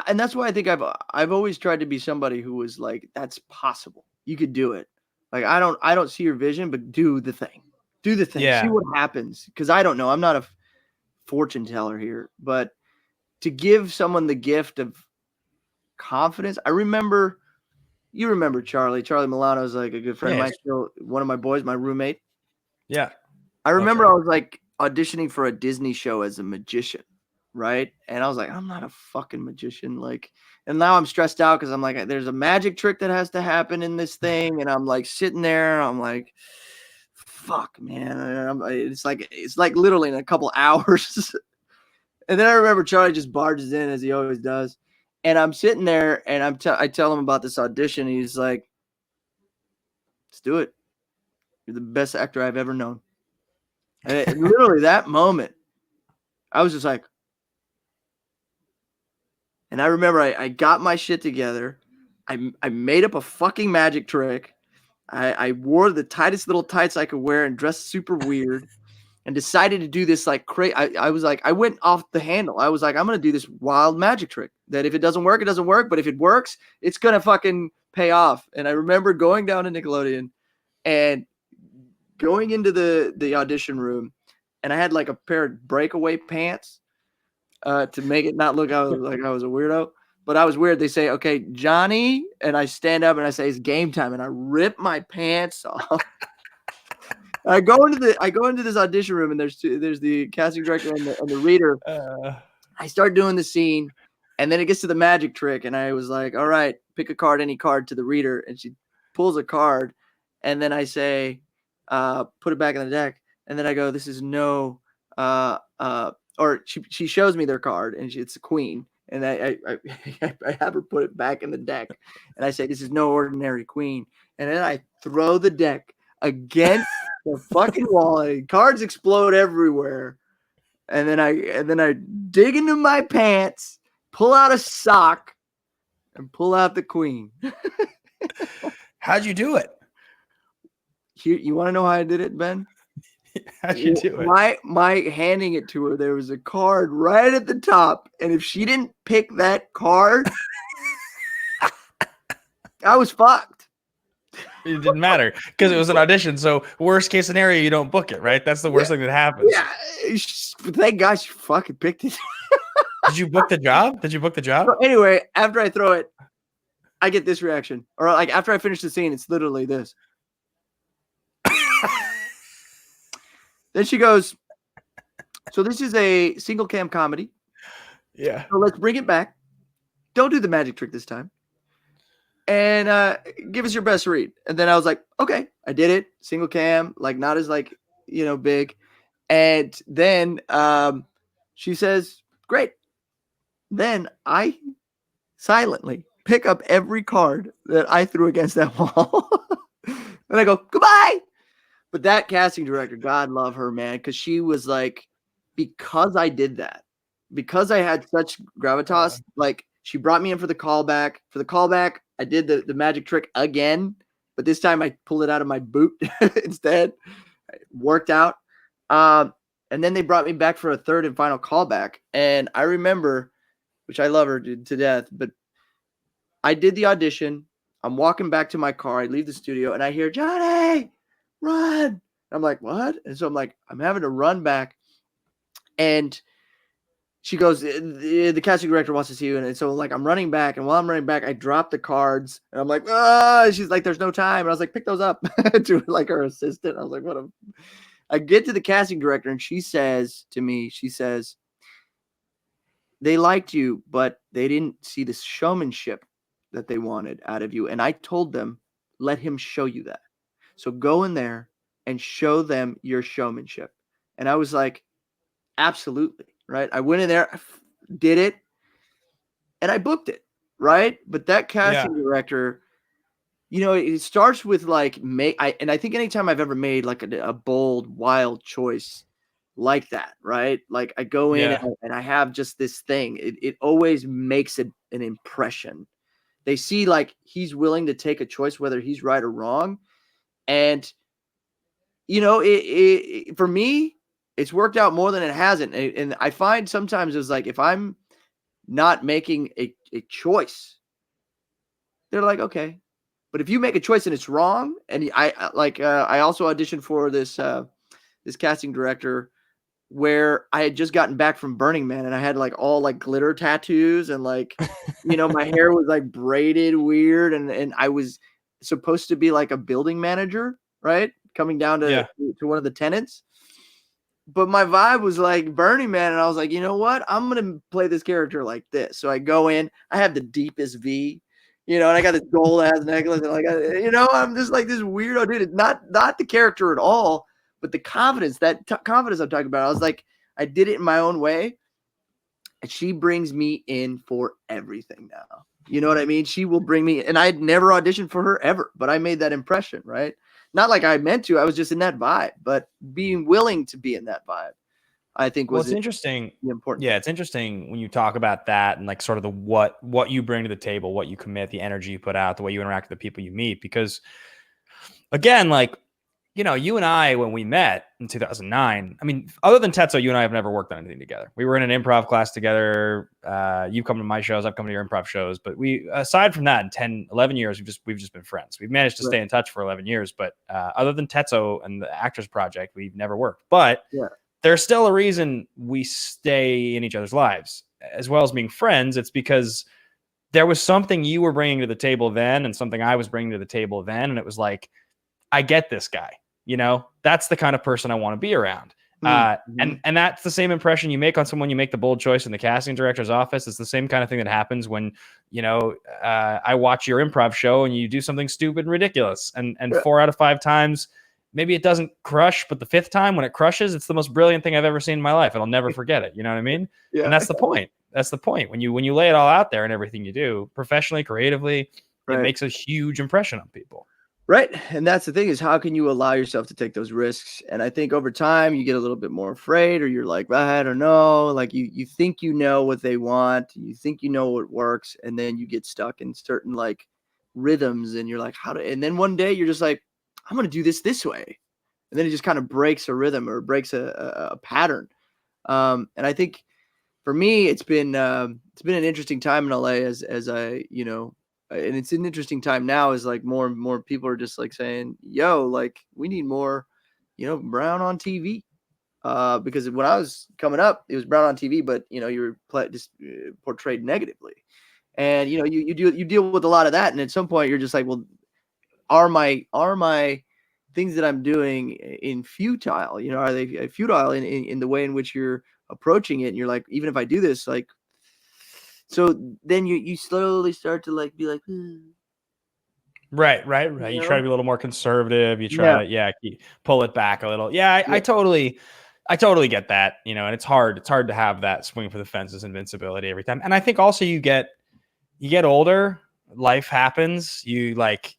and that's why I think I've always tried to be somebody who was like, that's possible. You could do it. Like, I don't see your vision, but do the thing. Yeah. See what happens. Because I don't know. I'm not a fortune teller here, but to give someone the gift of confidence. You remember Charlie Milano is like a good friend of mine, still one of my boys, my roommate. Yeah. I remember I was like auditioning for a Disney show as a magician. Right. And I was like, I'm not a fucking magician. Like, and now I'm stressed out because I'm like, there's a magic trick that has to happen in this thing. And I'm like sitting there. I'm like, fuck, man. It's like literally in a couple hours. And then I remember Charlie just barges in as he always does. And I'm sitting there and I tell him about this audition. And he's like, let's do it. You're the best actor I've ever known. And literally that moment, I was just like, and I remember I got my shit together. I made up a fucking magic trick. I wore the tightest little tights I could wear and dressed super weird and decided to do this like crazy. I was like, I went off the handle. I was like, I'm going to do this wild magic trick that if it doesn't work, it doesn't work. But if it works, it's going to fucking pay off. And I remember going down to Nickelodeon and going into the audition room, and I had like a pair of breakaway pants to make it not look like I was a weirdo. But I was weird. They say, "Okay, Johnny," and I stand up and I say, "It's game time," and I rip my pants off. I go into this audition room, and there's the casting director and the reader. I start doing the scene, and then it gets to the magic trick, and I was like, "All right, pick a card, any card," to the reader, and she pulls a card, and then I say, "Put it back in the deck," and then I go, "This is no," or she shows me their card, and it's a queen, and I have her put it back in the deck, and I say, "This is no ordinary queen," and then I throw the deck against the fucking wall, and cards explode everywhere. And then I dig into my pants, pull out a sock, and pull out the queen. How'd you do it? You want to know how I did it, Ben? How'd you do it? My handing it to her, there was a card right at the top, and if she didn't pick that card, I was fucked. It didn't matter because it was an audition. So worst case scenario, you don't book it, right? That's the worst thing that happens. Yeah, thank God she fucking picked it. Did you book the job? So anyway, after I throw it, I get this reaction. Or like after I finish the scene, it's literally this. Then she goes, "So this is a single cam comedy. Yeah. So let's bring it back. Don't do the magic trick this time. And give us your best read." And then I was like, "Okay, I did it. Single cam, like not as like, big." And then she says, "Great." Then I silently pick up every card that I threw against that wall. And I go, "Goodbye." But that casting director, God love her, man, because she was like, because I did that, because I had such gravitas, like she brought me in for the callback. For the callback, I did the magic trick again, but this time I pulled it out of my boot instead. It worked out. And then they brought me back for a third and final callback. And I remember, which I love her to death, but I did the audition. I'm walking back to my car. I leave the studio and I hear, "Johnny, run." I'm like, "What?" And so I'm having to run back. And she goes, "The casting director wants to see you." And so like I'm running back, and while I'm running back, I drop the cards, and I'm like, "Ah!" She's like, "There's no time." And I was like, "Pick those up," to like her assistant. I was like, I get to the casting director, and she says to me, "They liked you, but they didn't see the showmanship that they wanted out of you. And I told them, let him show you that. So go in there and show them your showmanship." And I was like, "Absolutely." Right. I went in there, did it, and I booked it. Right. But that casting director, it starts with like, and I think anytime I've ever made like a bold, wild choice like that, right? Like I go in and I have just this thing. It always makes an impression. They see like he's willing to take a choice, whether he's right or wrong. And, for me, it's worked out more than it hasn't. And I find sometimes it's like, if I'm not making a choice, they're like, "Okay." But if you make a choice and it's wrong, and I also auditioned for this casting director where I had just gotten back from Burning Man, and I had like all like glitter tattoos, and like, my hair was like braided weird. And I was supposed to be like a building manager, right? Coming down to one of the tenants. But my vibe was like Burning Man. And I was like, "You know what? I'm going to play this character like this." So I go in, I have the deepest V, and I got this gold ass necklace, and like, I'm just like this weirdo dude. It's not the character at all, but the confidence, confidence I'm talking about. I was like, I did it in my own way. And she brings me in for everything now. You know what I mean? She will bring me, and I'd never auditioned for her ever, but I made that impression, right? Not like I meant to. I was just in that vibe, but being willing to be in that vibe, I think was interesting. Important. Yeah, it's interesting when you talk about that and like sort of the what you bring to the table, what you commit, the energy you put out, the way you interact with the people you meet. Because again, like you and I, when we met in 2009, I mean, other than Tetsuo, you and I have never worked on anything together. We were in an improv class together. You come to my shows, I've come to your improv shows. But aside from that, in 10, 11 years, we've just been friends. We've managed to stay in touch for 11 years. But other than Tetsuo and the Actors Project, we've never worked. But there's still a reason we stay in each other's lives. As well as being friends, it's because there was something you were bringing to the table then and something I was bringing to the table then. And it was like, I get this guy. That's the kind of person I want to be around. And that's the same impression you make on someone. You make the bold choice in the casting director's office. It's the same kind of thing that happens when, I watch your improv show and you do something stupid and ridiculous. And 4 out of 5 times, maybe it doesn't crush, but the 5th time when it crushes, it's the most brilliant thing I've ever seen in my life. And I'll never forget it. You know what I mean? Yeah. And that's the point. That's the point. When you lay it all out there and everything you do professionally, creatively, it makes a huge impression on people. Right. And that's the thing, is how can you allow yourself to take those risks? And I think over time you get a little bit more afraid, or you're like, I don't know. Like you think you know what they want. You think you know what works. And then you get stuck in certain like rhythms and you're like, and then one day you're just like, I'm going to do this way. And then it just kind of breaks a rhythm or breaks a pattern. And I think for me, it's been an interesting time in LA as I, and it's an interesting time now, is like more and more people are just like saying, yo, like we need more, Brown on TV. Because when I was coming up, it was Brown on TV, but you were just portrayed negatively. And, you deal with a lot of that. And at some point you're just like, well, are my things that I'm doing in futile? Are they futile in the way in which you're approaching it? And you're like, even if I do this, like, so then you slowly start to like be like, right. You try to be a little more conservative. You try to pull it back a little. I totally get that. And it's hard to have that swing for the fences invincibility every time. And I think also you get older, life happens. You like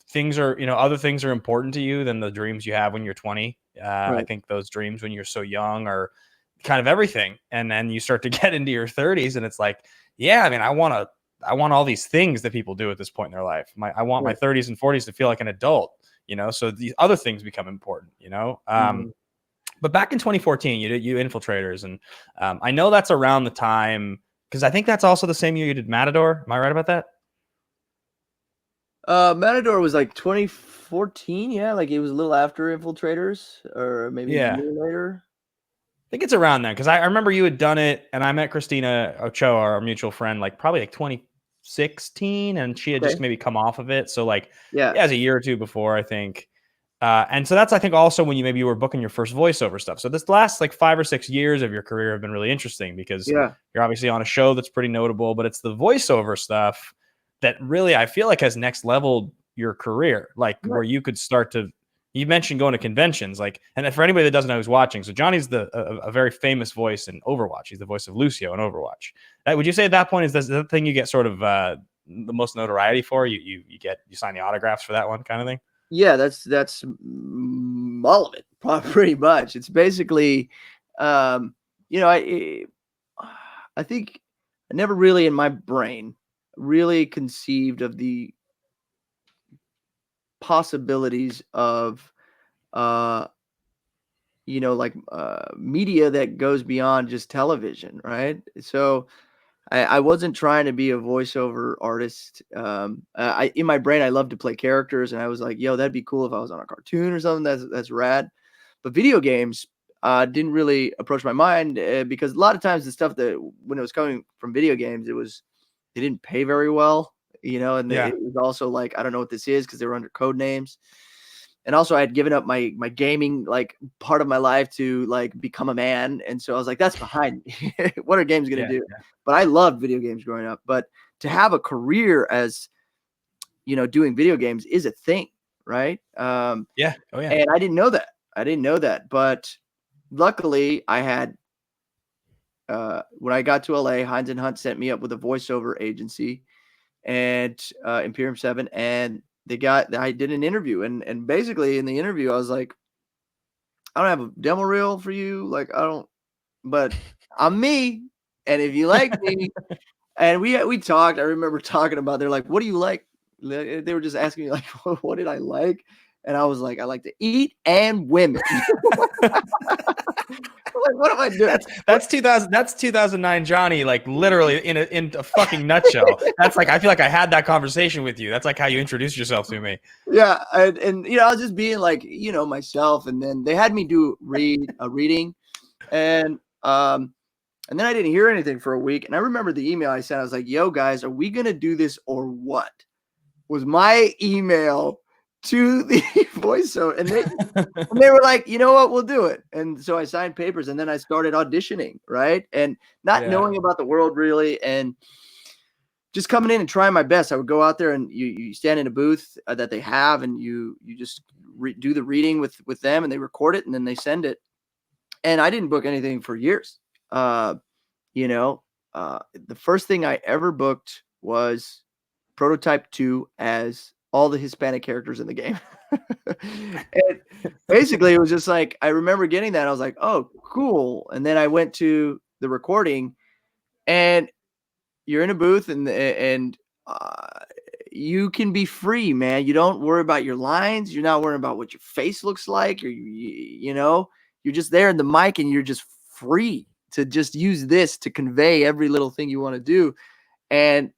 things are, other things are important to you than the dreams you have when you're 20. I think those dreams when you're so young are kind of everything. And then you start to get into your 30s and it's like, I want all these things that people do at this point in their life. I want my 30s and 40s to feel like an adult, so these other things become important, But back in 2014, you Infiltrators. And I know that's around the time, because I think that's also the same year you did Matador. Am I right about that? Matador was like 2014. Yeah. Like it was a little after Infiltrators, or maybe a year later. I think it's around then, because I remember you had done it, and I met Christina Ochoa, our mutual friend, like probably like 2016, and she had just maybe come off of it. So like, it was a year or two before, I think. And so that's, I think, also when you were booking your first voiceover stuff. So this last like 5 or 6 years of your career have been really interesting, because you're obviously on a show that's pretty notable, but it's the voiceover stuff that really, I feel like, has next leveled your career, like where you could start to. You mentioned going to conventions, like, and for anybody that doesn't know who's watching, so Johnny's a very famous voice in Overwatch. He's the voice of Lucio in Overwatch. Would you say at that point is the thing you get sort of the most notoriety for? You sign the autographs for that one kind of thing? Yeah, that's all of it, pretty much. It's basically, I think I never really in my brain really conceived of the possibilities of media that goes beyond just television, right? So I wasn't trying to be a voiceover artist. In my brain I love to play characters, and I was like, yo, that'd be cool if I was on a cartoon or something. That's rad. But video games didn't really approach my mind, because a lot of times the stuff that when it was coming from video games, they didn't pay very well. And it was also like, I don't know what this is, because they were under code names. And also I had given up my gaming, like part of my life to like become a man. And so I was like, that's behind me. What are games going to do? Yeah. But I loved video games growing up, but to have a career as, doing video games is a thing. Right. Oh yeah. And I didn't know that. But luckily I had, when I got to LA, Hines and Hunt sent me up with a voiceover agency and Imperium 7, and I did an interview, and basically in the interview I was like, I don't have a demo reel for you, like but I'm me, and if you like me. And we talked. I remember talking about, they're like, what do you like? They were just asking me like, what did I like? And I was like, I like to eat and women. Like, what am I doing? That's 2000. That's 2009 Johnny. Like literally in a fucking nutshell. That's like I feel like I had that conversation with you. That's like how you introduced yourself to me. Yeah, and I was just being like myself, and then they had me do a reading, and then I didn't hear anything for a week, and I remember the email I sent. I was like, "Yo, guys, are we gonna do this or what?" Was my email to the voiceover, and they were like, "You know what? We'll do it." And so I signed papers, and then I started auditioning, right? And not knowing about the world really, and just coming in and trying my best. I would go out there, and you stand in a booth that they have, and you just do the reading with them, and they record it, and then they send it. And I didn't book anything for years. The first thing I ever booked was Prototype 2 as all the Hispanic characters in the game. And basically it was just like, I remember getting that. I was like, oh, cool. And then I went to the recording, and you're in a booth, and you can be free, man. You don't worry about your lines. You're not worrying about what your face looks like. You're just there in the mic, and you're just free to just use this to convey every little thing you want to do. And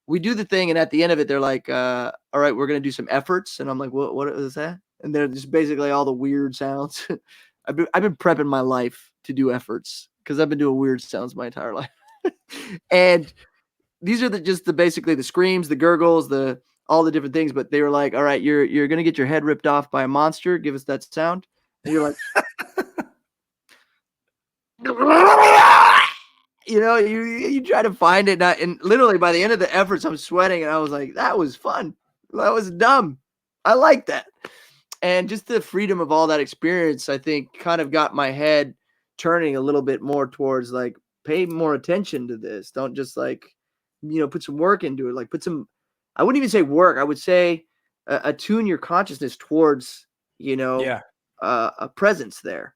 we do the thing, and at the end of it, they're like, all right, we're going to do some efforts. And I'm like, what is that? And they're just basically all the weird sounds. I've been prepping my life to do efforts because I've been doing weird sounds my entire life. And these are basically the screams, the gurgles, all the different things. But they were like, all right, you're going to get your head ripped off by a monster. Give us that sound. And you're like, you try to find it, and literally by the end of the efforts, I'm sweating, and I was like, that was fun. That was dumb. I like that. And just the freedom of all that experience, I think, kind of got my head turning a little bit more towards like, pay more attention to this. Don't just like, put some work into it. Like I wouldn't even say work. I would say attune your consciousness towards, a presence there.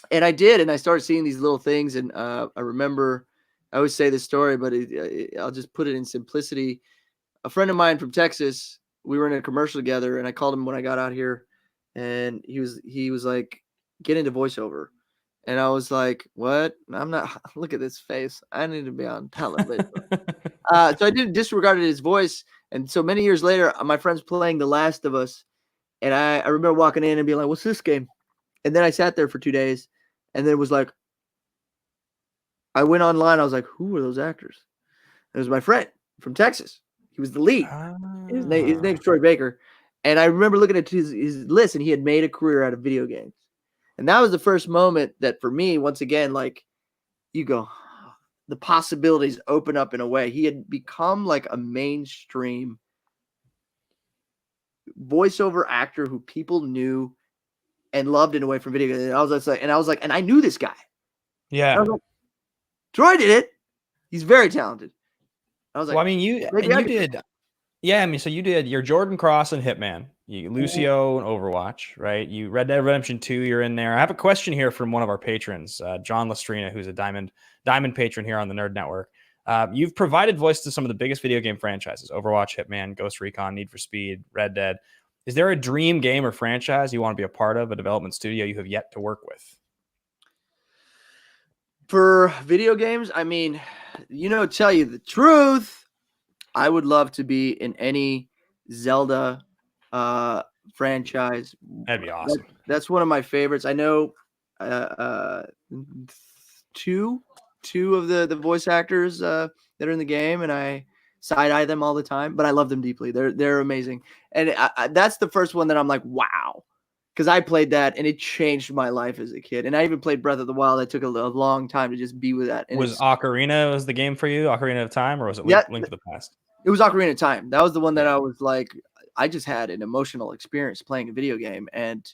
And I did, and I started seeing these little things, and I remember, I always say this story, but I'll just put it in simplicity. A friend of mine from Texas, we were in a commercial together, and I called him when I got out here, and he was like, get into voiceover. And I was like, what? I'm not, look at this face. I need to be on television. So I disregarded his voice. And so many years later, my friend's playing The Last of Us, and I remember walking in and being like, what's this game? And then I sat there for 2 days, and then it was like, I went online. I was like, who are those actors? And it was my friend from Texas. He was the lead. His name's Troy Baker. And I remember looking at his list, and he had made a career out of video games. And that was the first moment that for me, once again, like, you go, the possibilities open up in a way. He had become like a mainstream voiceover actor who people knew and loved in a way from video games. And I was like, and I knew this guy. Yeah. I was like, Troy did it. He's very talented. I was like, well, I mean, you did. Yeah, I mean, so you did your Jordan Cross and Hitman, Lucio and Overwatch, right? You Red Dead Redemption 2, you're in there. I have a question here from one of our patrons, John Lestrina, who's a diamond patron here on the Nerd Network. You've provided voice to some of the biggest video game franchises: Overwatch, Hitman, Ghost Recon, Need for Speed, Red Dead. Is there a dream game or franchise you want to be a part of, a development studio you have yet to work with? For video games, I mean, tell you the truth, I would love to be in any Zelda franchise. That'd be awesome. That's one of my favorites. I know two of the voice actors that are in the game, and I side eye them all the time, but I love them deeply. They're amazing, and that's the first one that I'm like, wow, because I played that and it changed my life as a kid. And I even played Breath of the Wild. It took a long time to just be with that. And was Ocarina the game for you? Ocarina of Time, or was it Link to the Past? It was Ocarina of Time. That was the one that I was like, I just had an emotional experience playing a video game. And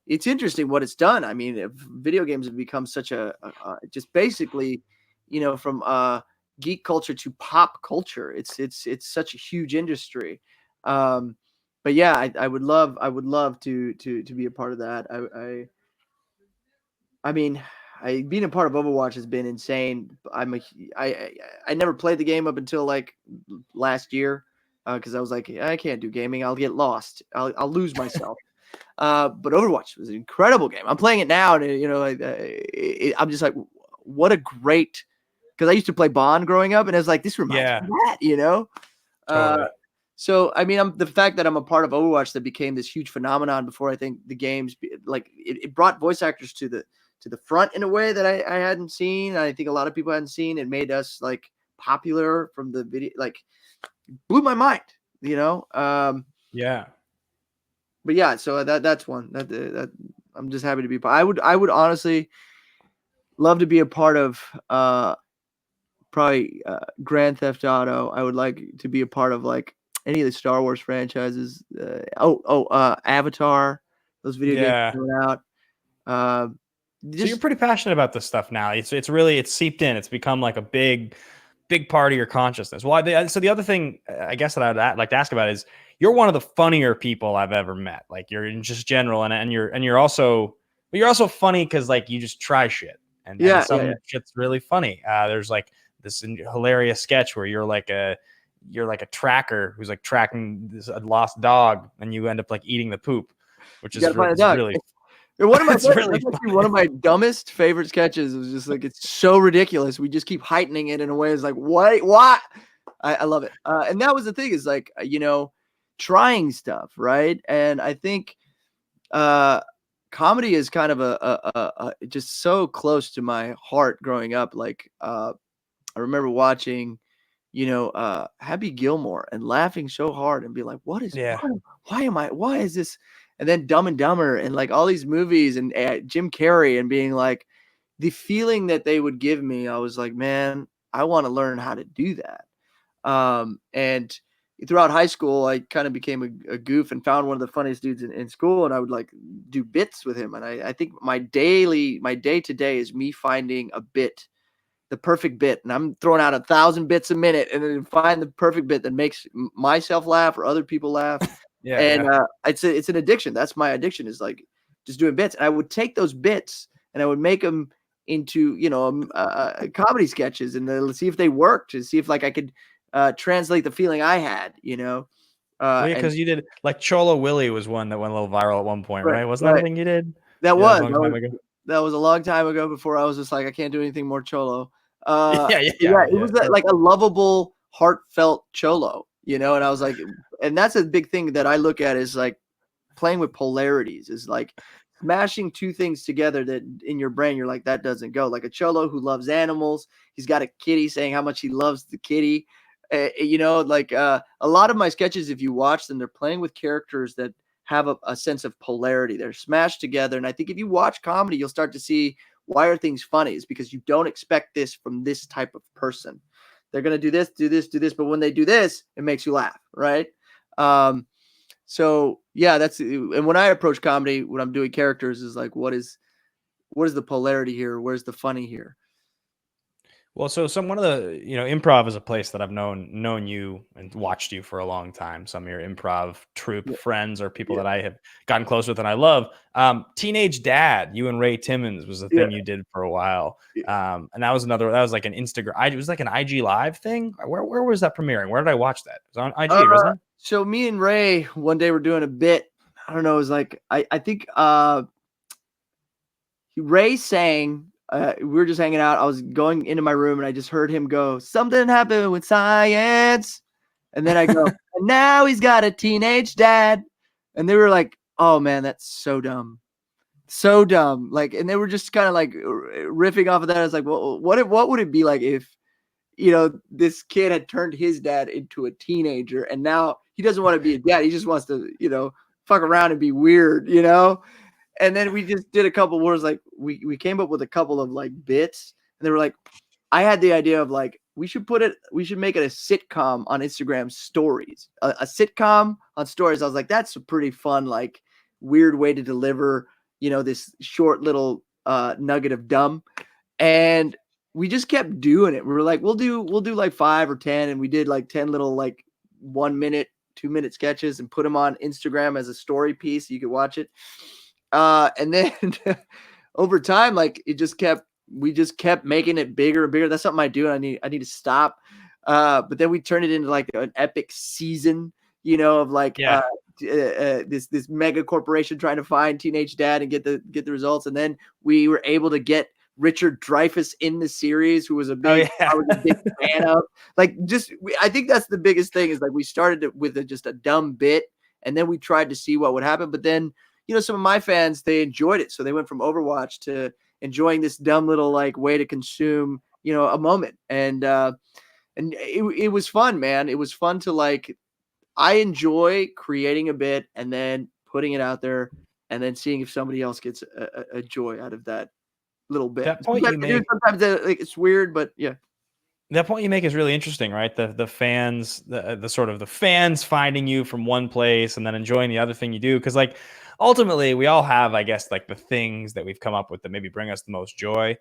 it's interesting what it's done. I mean, video games have become such a just basically, from geek culture to pop culture. It's such a huge industry. But yeah, I would love to be a part of that. I mean, being a part of Overwatch has been insane. I never played the game up until like last year. because I was like, I can't do gaming. I'll get lost. I'll lose myself. But Overwatch was an incredible game. I'm playing it now, and I'm just like, what a great. Because I used to play Bond growing up, and I was like, this reminds me of that, Totally. So I mean, the fact that I'm a part of Overwatch that became this huge phenomenon before I think the games, like it brought voice actors to the front in a way that I hadn't seen. I think a lot of people hadn't seen. It made us like popular from the video, like blew my mind, Yeah. But yeah, so that's one that I'm just happy to be. I would honestly love to be a part of probably Grand Theft Auto. I would like to be a part of like any of the Star Wars franchises. Avatar, those video games coming out. So you're pretty passionate about this stuff now. It's really seeped in. It's become like a big part of your consciousness. Well, so the other thing I guess that I'd like to ask about is you're one of the funnier people I've ever met. Like you're in just general, and you're also funny because like you just try shit, and some shit's really funny. There's like this hilarious sketch where you're like a tracker who's like tracking a lost dog, and you end up like eating the poop, which is really. One of my dumbest favorite sketches. It was just like, it's so ridiculous. We just keep heightening it in a way. It's like, what? I love it. And that was the thing, is like, trying stuff, right? And I think comedy is kind of a just so close to my heart growing up. Like I remember watching, Happy Gilmore and laughing so hard and be like, why is this? And then Dumb and Dumber and like all these movies and Jim Carrey, and being like, the feeling that they would give me, I was like, man, I want to learn how to do that. And throughout high school, I kind of became a goof and found one of the funniest dudes in school, and I would like do bits with him. And I think my day to day is me finding a bit, the perfect bit, and I'm throwing out 1,000 bits a minute, and then find the perfect bit that makes myself laugh or other people laugh. It's an addiction. That's my addiction, is like just doing bits. And I would take those bits and I would make them into, comedy sketches, and see if they worked, to see if like I could translate the feeling I had, because you did like Cholo Willy was one that went a little viral at one point, right? Wasn't that a thing you did? That was a long time ago, before I was just like, I can't do anything more Cholo. It was like a lovable, heartfelt Cholo, and I was like, and that's a big thing that I look at, is like playing with polarities, is like smashing two things together that in your brain you're like, that doesn't go. Like a Cholo who loves animals, he's got a kitty saying how much he loves the kitty. A lot of my sketches, if you watch them, they're playing with characters that have a sense of polarity. They're smashed together. And I think if you watch comedy, you'll start to see, why are things funny? It's because you don't expect this from this type of person. They're going to do this. But when they do this, it makes you laugh. Right. So yeah, and when I approach comedy, when I'm doing characters, is like, what is the polarity here? Where's the funny here? Well, so one of the, improv is a place that I've known you and watched you for a long time. Some of your improv troupe friends or people that I have gotten close with and I love. Teenage Dad, you and Ray Timmons was the thing you did for a while. And that was like an Instagram. It was like an IG Live thing. Where was that premiering? Where did I watch that? It was on IG, wasn't it? So me and Ray, one day we're doing a bit. I don't know. It was like, I think Ray sang. We were just hanging out. I was going into my room and I just heard him go, something happened with science. And then I go, and now he's got a teenage dad. And they were like, oh man, that's so dumb. So dumb. Like, and they were just kind of like riffing off of that. I was like, well, what would it be like if, this kid had turned his dad into a teenager and now he doesn't want to be a dad. He just wants to, fuck around and be weird, And then we just did a couple words, like we came up with a couple of like bits, and they were like, I had the idea of like, we should make it a sitcom on Instagram stories, a sitcom on stories. I was like, that's a pretty fun, like weird way to deliver, this short little nugget of dumb. And we just kept doing it. We were like, we'll do like 5 or 10. And we did like 10 little, like 1 minute, 2 minute sketches and put them on Instagram as a story piece. You could watch it. And then over time, like we just kept making it bigger and bigger. That's something I do. And I need to stop. But then we turned it into like an epic season, you know, of like this mega corporation trying to find teenage dad and get the results. And then we were able to get Richard Dreyfuss in the series, who was I was a big fan of. Like, I think that's the biggest thing is like we started with just a dumb bit, and then we tried to see what would happen. But then, you know, some of my fans, they enjoyed it, so they went from Overwatch to enjoying this dumb little like way to consume, you know, a moment. And it was fun, man. It was fun to like. I enjoy creating a bit and then putting it out there, and then seeing if somebody else gets a joy out of that little bit. That point you make, sometimes like, it's weird, but yeah. That point you make is really interesting, right? The fans, the sort of the fans finding you from one place and then enjoying the other thing you do. Because like ultimately we all have, I guess, like the things that we've come up with that maybe bring us the most joy.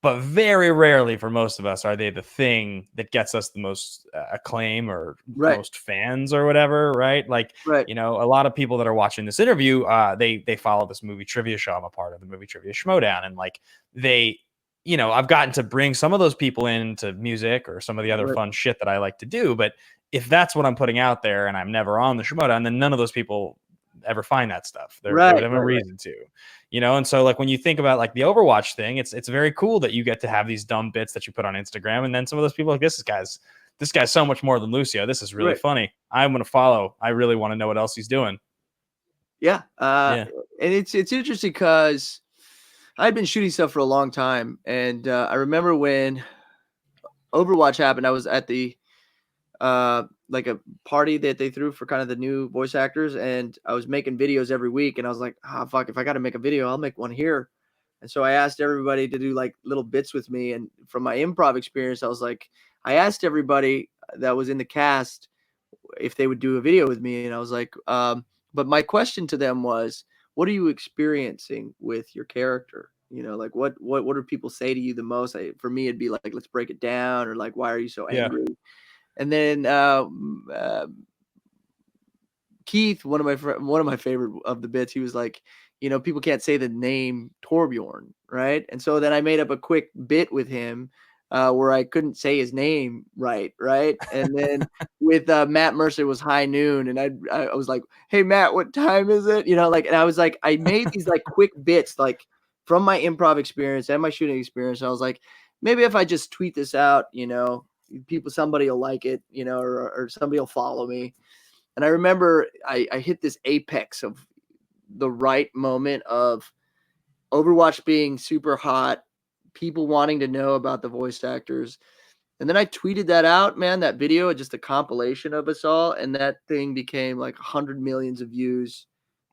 But very rarely for most of us are they the thing that gets us the most acclaim or most fans or whatever, right? Like, you know, a lot of people that are watching this interview, they follow this movie trivia show. I'm a part of the movie trivia Schmodown, and like they, you know, I've gotten to bring some of those people into music or some of the other fun shit that I like to do. But if that's what I'm putting out there and I'm never on the Schmodown, then none of those people ever find that stuff. They would have a reason to, you know? And so like when you think about like the Overwatch thing, it's very cool that you get to have these dumb bits that you put on Instagram. And then some of those people like, this guy's so much more than Lucio. This is really funny. I'm going to follow. I really want to know what else he's doing. Yeah. And it's interesting because I'd been shooting stuff for a long time. And I remember when Overwatch happened, I was at the, like a party that they threw for kind of the new voice actors, and I was making videos every week, and I was like, fuck, if I got to make a video, I'll make one here. And so I asked everybody to do like little bits with me. And from my improv experience, I asked everybody that was in the cast if they would do a video with me. And I was like, but my question to them was, what are you experiencing with your character? You know, like what do people say to you the most? For me, it'd be like, let's break it down, or like, why are you so angry? And then Keith, one of my favorite of the bits, he was like, you know, people can't say the name Torbjorn, right? And so then I made up a quick bit with him where I couldn't say his name right? And then with Matt Mercer, it was high noon, and I was like, hey Matt, what time is it? You know, like, and I was like, I made these like quick bits like from my improv experience and my shooting experience. And I was like, maybe if I just tweet this out, you know, somebody will like it, you know, or somebody will follow me. And I remember I hit this apex of the right moment of Overwatch being super hot, people wanting to know about the voice actors. And then I tweeted that out, man, that video, just a compilation of us all. And that thing became like 100 million views.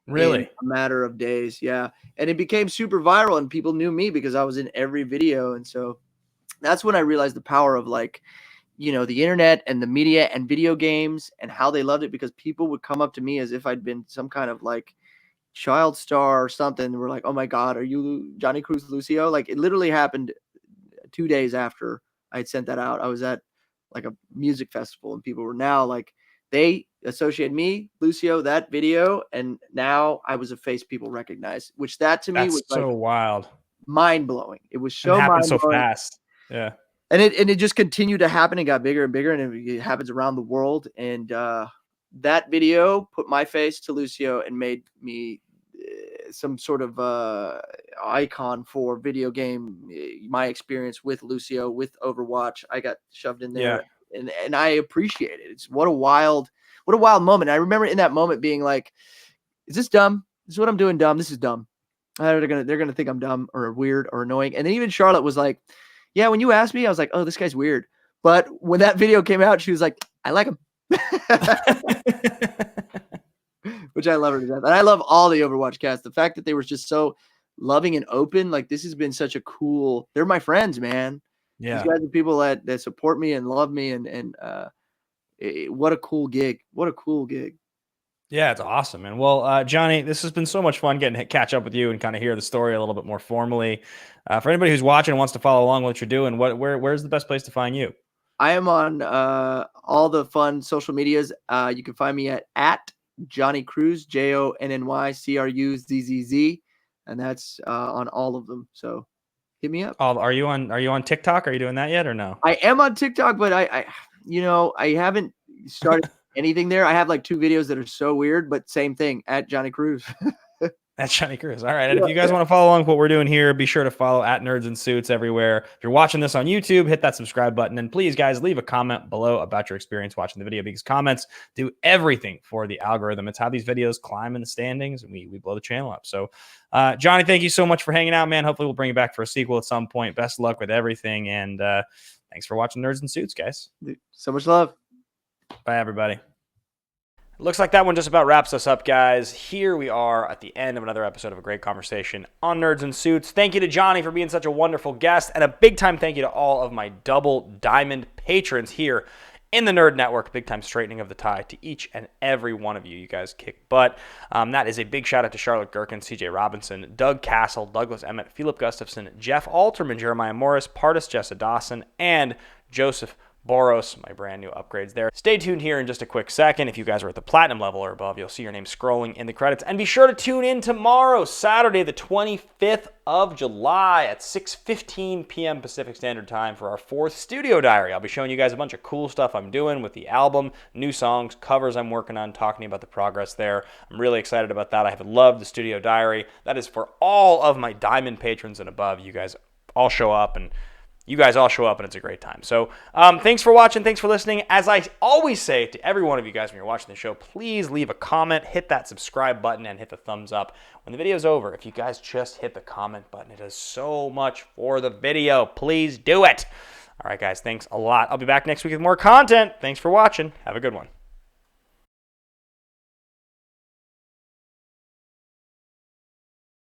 Really? In a matter of days. Yeah. And it became super viral, and people knew me because I was in every video. And so that's when I realized the power of like, you know, the internet and the media and video games and how they loved it, because people would come up to me as if I'd been some kind of like child star or something. And we're like, oh my God, are you Jonny Cruz Lucio? Like, it literally happened 2 days after I had sent that out. I was at like a music festival, and people were now like, they associate me, Lucio, that video. And now I was a face people recognize, which that to me was so like wild, mind blowing. It was so happened so fast. Yeah. And it just continued to happen and got bigger and bigger, and it happens around the world. And that video put my face to Lucio and made me some sort of icon for video game. My experience with Lucio, with Overwatch, I got shoved in there, and I appreciate it. It's what a wild moment. I remember in that moment being like, "Is this dumb? This is what I'm doing dumb. This is dumb. They're gonna think I'm dumb or weird or annoying." And then even Charlotte was like, yeah, when you asked me, I was like, oh, this guy's weird. But when that video came out, she was like, I like him. Which I love her to death. And I love all the Overwatch cast. The fact that they were just so loving and open, like, this has been such a cool, they're my friends, man. Yeah. These guys are people that support me and love me. And what a cool gig. What a cool gig. Yeah, it's awesome, man. Well, Jonny, this has been so much fun getting to catch up with you and kind of hear the story a little bit more formally. For anybody who's watching and wants to follow along with what you're doing, where's the best place to find you? I am on all the fun social medias. You can find me at Jonny Cruz, JONNYCRUZZZ, and that's on all of them. So hit me up. Are you on TikTok? Are you doing that yet or no? I am on TikTok, but I haven't started anything there. I have like 2 videos that are so weird, but same thing at Jonny Cruz. That's Jonny Cruz. All right. And if you guys want to follow along with what we're doing here, be sure to follow at Nerds and Suits everywhere. If you're watching this on YouTube, hit that subscribe button. And please, guys, leave a comment below about your experience watching the video, because comments do everything for the algorithm. It's how these videos climb in the standings, and we blow the channel up. So, Johnny, thank you so much for hanging out, man. Hopefully we'll bring you back for a sequel at some point. Best of luck with everything. And thanks for watching Nerds and Suits, guys. So much love. Bye, everybody. Looks like that one just about wraps us up, guys. Here we are at the end of another episode of A Great Conversation on Nerds and Suits. Thank you to Johnny for being such a wonderful guest, and a big-time thank you to all of my double diamond patrons here in the Nerd Network. Big-time straightening of the tie to each and every one of you. You guys kick butt. That is a big shout-out to Charlotte Gherkin, CJ Robinson, Doug Castle, Douglas Emmett, Philip Gustafson, Jeff Alterman, Jeremiah Morris, Pardis Jessa Dawson, and Joseph Boros, my brand new upgrades there. Stay tuned here in just a quick second. If you guys are at the platinum level or above, you'll see your name scrolling in the credits. And be sure to tune in tomorrow, Saturday, the 25th of July at 6:15 p.m. Pacific Standard Time for our 4th studio diary. I'll be showing you guys a bunch of cool stuff I'm doing with the album, new songs, covers I'm working on, talking about the progress there. I'm really excited about that. I have loved the studio diary. That is for all of my diamond patrons and above. You guys all show up, and it's a great time. So thanks for watching. Thanks for listening. As I always say to every one of you guys when you're watching the show, please leave a comment, hit that subscribe button, and hit the thumbs up. When the video's over, if you guys just hit the comment button, it does so much for the video. Please do it. All right, guys, thanks a lot. I'll be back next week with more content. Thanks for watching. Have a good one.